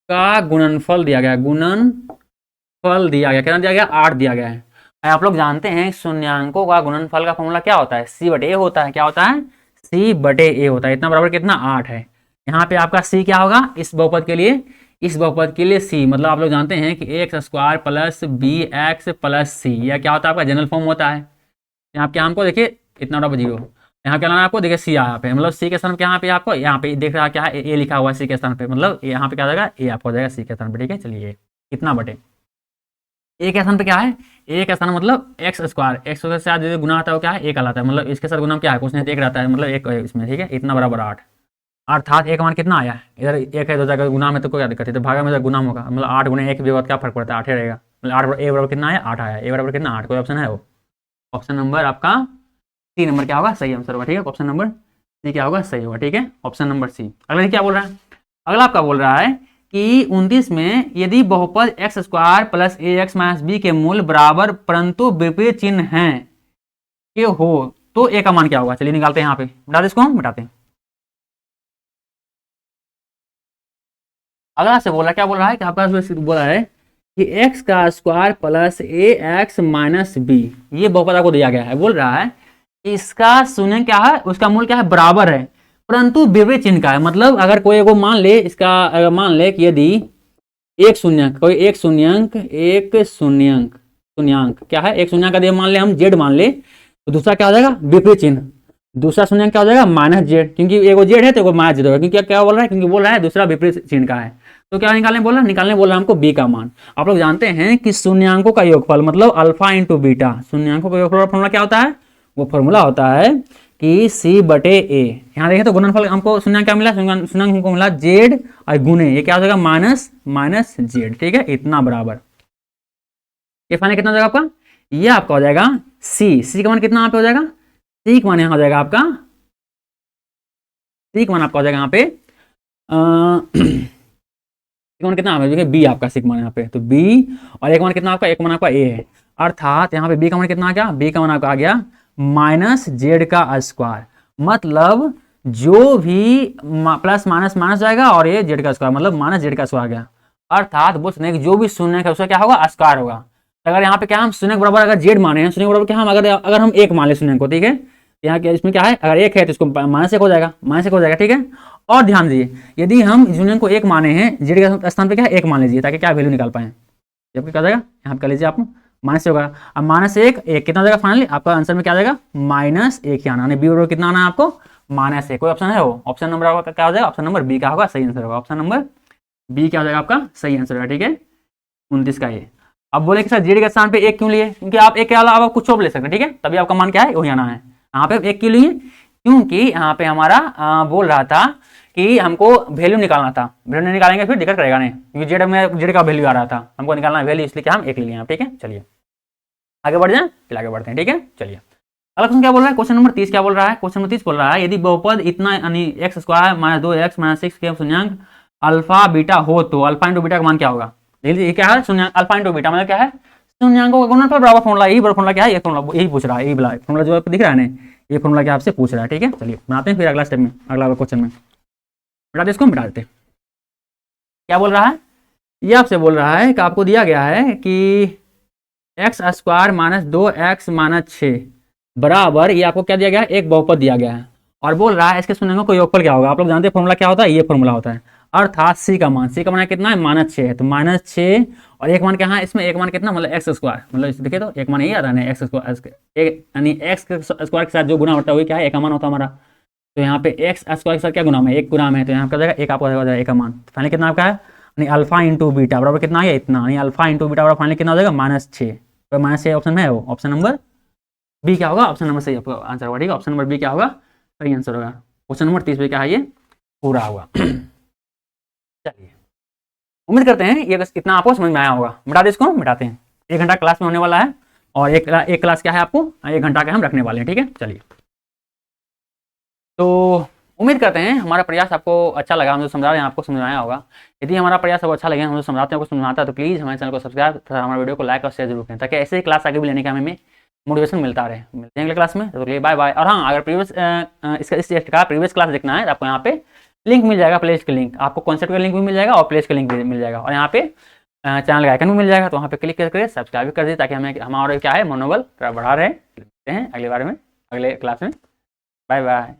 का गुणनफल दिया गया। गुणनफल दिया गया कितना दिया गया? 8 दिया गया है। आप लोग जानते हैं शून्यांकों का गुणनफल का फॉर्मूला क्या होता है? c/a होता है। क्या होता है? c/a होता है। इतना बराबर कितना? 8 है। यहाँ पे आपका c क्या होगा इस बहुपद के लिए? इस बहुपद के लिए c मतलब आप लोग जानते हैं कि x² + bx + c, यह क्या होता है? आपका जनरल फॉर्म होता है। यहाँ पे हमको देखिए इतना बराबर 0, यहाँ क्या लाना है आपको? देखिए c यहाँ पे, मतलब c के स्थान पे यहाँ पे आपको यहाँ पे देख रहा क्या है? a लिखा हुआ है c के स्थान पे, मतलब यहाँ पे क्या हो जाएगा? a आपको हो जाएगा c के स्थान पे। ठीक है, चलिए इतना बटे एक स्थान पे क्या है, एक स्थान मतलब एक्स स्क्वायर, एक्स के साथ जो गुना आता है वो क्या है, एक कहलाता है, मतलब इसके साथ गुना क्या है, कुछ नहीं एक रहता है, मतलब एक इसमें, ठीक है, इतना बराबर 8, अर्थात एक मान कितना आया, इधर एक है, दो जगह गुना में तो कोई दिक्कत है, तो भागा में जब गुना होगा, मतलब 8 गुना 1 भी होगा, क्या फर्क पड़ता है, 8 ही रहेगा, मतलब 8 ए बराबर कितना आया, 8 आया, ए बराबर कितना 8, कोई ऑप्शन है वो, ऑप्शन नंबर आपका सी नंबर क्या होगा, सही आंसर होगा, ठीक है, ऑप्शन नंबर सी क्या होगा, सही होगा, ठीक है, ऑप्शन नंबर सी। अगला क्या बोल रहा है, अगला आपका बोल रहा है कि 29 में यदि बहुपद एक्स स्क्वायर प्लस ए एक्स माइनस बी के मूल बराबर परंतु विपरीत चिन्ह हैं के हो तो ए का मान क्या होगा, चलिए निकालते हैं, यहाँ पे बता दे, इसको हम बताते हैं। अगला से बोला क्या बोल रहा है कि आपका बोला है कि एक्स का स्क्वायर प्लस ए एक्स माइनस बी, ये बहुपद आपको दिया गया है, बोल रहा है इसका शून्य क्या है, उसका मूल क्या है, बराबर है परंतु विपरीत चिन्ह का है, मतलब अगर कोई एगो मान ले, इसका अगर मान ले कि यदि एक शून्यंक, कोई एक शून्यंक क्या है, एक शून्यंक का दे मान ले हम जेड मान ले, तो दूसरा क्या हो जाएगा, विपरीत चिन्ह, दूसरा शून्यंक क्या हो जाएगा, माइनस जेड, क्योंकि एगो जेड है तो एगो माइनस जेड होगा, क्योंकि क्या बोल रहा है, क्योंकि बोल रहा है दूसरा विपरीत चिन्ह का है, तो क्या निकालने बोला, निकालने बोला हमको बी का मान। आप लोग जानते हैं कि शून्यंकों का योगफल मतलब अल्फा इंटू बीटा, शून्यंकों का योगफल फॉर्मूला क्या होता है, वो फॉर्मूला होता है कि सी बटे ए, यहाँ देखें तो गुणनफल हमको शून्यंक क्या मिला, शून्यंक हमको मिला जेड और गुने ये क्या हो जाएगा, माइनस माइनस जेड, ठीक है, इतना बराबर, ये फाइनल कितना हो जाएगा आपका, ये आपका हो जाएगा सी का मान कितना यहाँ पे हो जाएगा, सी का मान यहाँ हो जाएगा आपका, सी का मान आपका हो जाएगा यहाँ पे मान कितना है, बी आपका सी का मान यहाँ पे, तो बी और एक मान कितना आपका, एक मान आपका ए है, अर्थात यहाँ पे बी का मान कितना आ गया, बी का मान आपका आ गया माइनस जेड का स्क्वायर, मतलब जो भी प्लस माइनस माइनस जाएगा और ये जेड का स्क्वायर, मतलब माइनस जेड का स्क्वायर आ गया, अर्थात बोल सकते हैं कि जो भी शून्य है उसका क्या होगा, स्क्वायर होगा। अगर यहाँ पे क्या हम शून्य बराबर अगर जेड माने हैं, शून्य बराबर क्या हम अगर हम एक मान ले शून्य को, ठीक है, यहाँ क्या इसमें क्या है, अगर एक है तो इसको माइनस एक हो जाएगा, माइनस एक हो जाएगा, ठीक है। और ध्यान दीजिए यदि हम शून्य को एक माने हैं, जेड के स्थान पे क्या है एक मान लीजिए, ताकि क्या वैल्यू निकाल पाए, जबकि क्या जाएगा यहाँ पे कर लीजिए आप माइनस से होगा, अब माइनस एक कितना जाएगा, फाइनली आपका आंसर में क्या जाएगा, माइनस एक ही आना, बी बराबर कितना आना है आपको, माइनस एक, कोई ऑप्शन है वो, ऑप्शन नंबर आपका क्या हो जाएगा, ऑप्शन नंबर बी का होगा सही आंसर होगा, ऑप्शन नंबर बी क्या हो जाएगा आपका सही आंसर होगा, ठीक है, 29 का ये। अब बोले कि सर जेड के स्थान पे एक क्यों लिए, क्योंकि आप एक के अलावा कुछ और ले सकते हैं, ठीक है, तभी आपका मान क्या है वही आना है, यहाँ पे एक क्यों लिए, क्योंकि यहाँ पे हमारा बोल रहा था कि हमको वैल्यू निकालना था, वैल्यू नहीं निकालेंगे फिर दिक्कत करेगा नहीं, क्योंकि जेड में जेड का वैल्यू आ रहा था, हमको निकालना है वैल्यू, इसलिए क्या हम एक ले लिए, ठीक है। चलिए आगे बढ़ जाए, फिर आगे बढ़ते हैं, ठीक है। चलिए अगला क्वेश्चन क्या बोल रहा है, क्वेश्चन नंबर 30 क्या बोल रहा है, क्वेश्चन नंबर 30 बोल रहा है यदि बहुपद इतना यानी x square minus 2x minus 6 के शून्यंक अल्फा बीटा हो तो अल्फा इंटू बीटा का मान क्या होगा, ये क्या है शून्यंक, अल्फा इंटू बीटा मतलब क्या है, शून्यंकों का गुणनफल बराबर फॉर्मूला, यही फॉर्मूला क्या है, ये फॉर्मूला यही पूछ रहा है, यही वाला फॉर्मूला जो आपको दिख रहा है ना, ये फॉर्मूला क्या आपसे पूछ रहा है, ठीक है। चलिए बनाते हैं फिर अगला स्टेप में, अगला क्वेश्चन में बता दे, इसको मिटा देते हैं। क्या बोल रहा है, ये आपसे बोल रहा है कि आपको दिया गया है कि x square minus 2x minus 6 बराबर, ये आपको क्या दिया गया है, एक बहुपद दिया गया है, और बोल रहा है इसके शून्यों का योगफल क्या होगा, आप लोग जानते हैं फॉर्मूला क्या होता है, ये फॉर्मूला होता है, अर्थात सी का मान कितना है, माइनस 6 है, तो माइनस 6 और एक मान क्या है इसमें, एक मान कितना मतलब एक्स स्क्वायर, मतलब देखिए तो एक मान यही आता है एक्स स्क्वायर, यानी एक्स स्क्वायर के साथ जो गुना होता है वही क्या है, एक का मान होता है हमारा, तो यहाँ पे एक्स स्क्वायर के साथ क्या गुना है, एक गुना है, तो यहाँ का जाएगा एक आपको हो जाएगा एक का मान, फाइनली कितना आपका है, यानी अल्फा इंटू बीटा बराबर कितना है इतना, यानी अल्फा इंटू बीटा बराबर फाइनली कितना हो जाएगा माइनस 6, तो माइनस 6 ऑप्शन में है वो, ऑप्शन नंबर बी क्या होगा, ऑप्शन नंबर सही आपका आंसर होगा, ठीक है, ऑप्शन नंबर बी क्या होगा सही आंसर होगा, क्वेश्चन नंबर 30 पे क्या है ये पूरा होगा। चलिए उम्मीद करते हैं ये इतना आपको समझ में आया होगा, मिटा दे इसको, मिटाते हैं, 1 घंटा क्लास में होने वाला है, और एक क्लास क्या है आपको 1 घंटा का हम रखने वाले हैं, ठीक है। चलिए तो उम्मीद करते हैं हमारा प्रयास आपको अच्छा लगा, हम जो समझा रहे हैं आपको समझ में आया होगा, यदि हमारा प्रयास आपको अच्छा लगे, हम जो समझाते हैं आपको समझाता है, तो प्लीज़ हमारे चैनल को सब्सक्राइब तथा हमारे वीडियो को लाइक और शेयर जरूर करें, ताकि ऐसे ही क्लास आगे भी लेने का हमें मोटिवेशन मिलता रहे। मिलते हैं अगले क्लास में, तो बाय बाय। और हाँ, अगर इस टेस्ट का प्रीवियस क्लास देखना है तो आपको यहाँ पे लिंक मिल जाएगा, प्लेलिस्ट का लिंक, आपको कॉन्सेप्ट का लिंक भी मिल जाएगा और प्लेलिस्ट का लिंक भी मिल जाएगा, और यहाँ पे चैनल का आइकन भी मिल जाएगा, तो वहाँ पे क्लिक करके सब्सक्राइब कर दीजिए, ताकि हमें हमारा क्या है मनोबल बढ़ा रहे। मिलते हैं अगले बार में, अगले क्लास में, बाय बाय।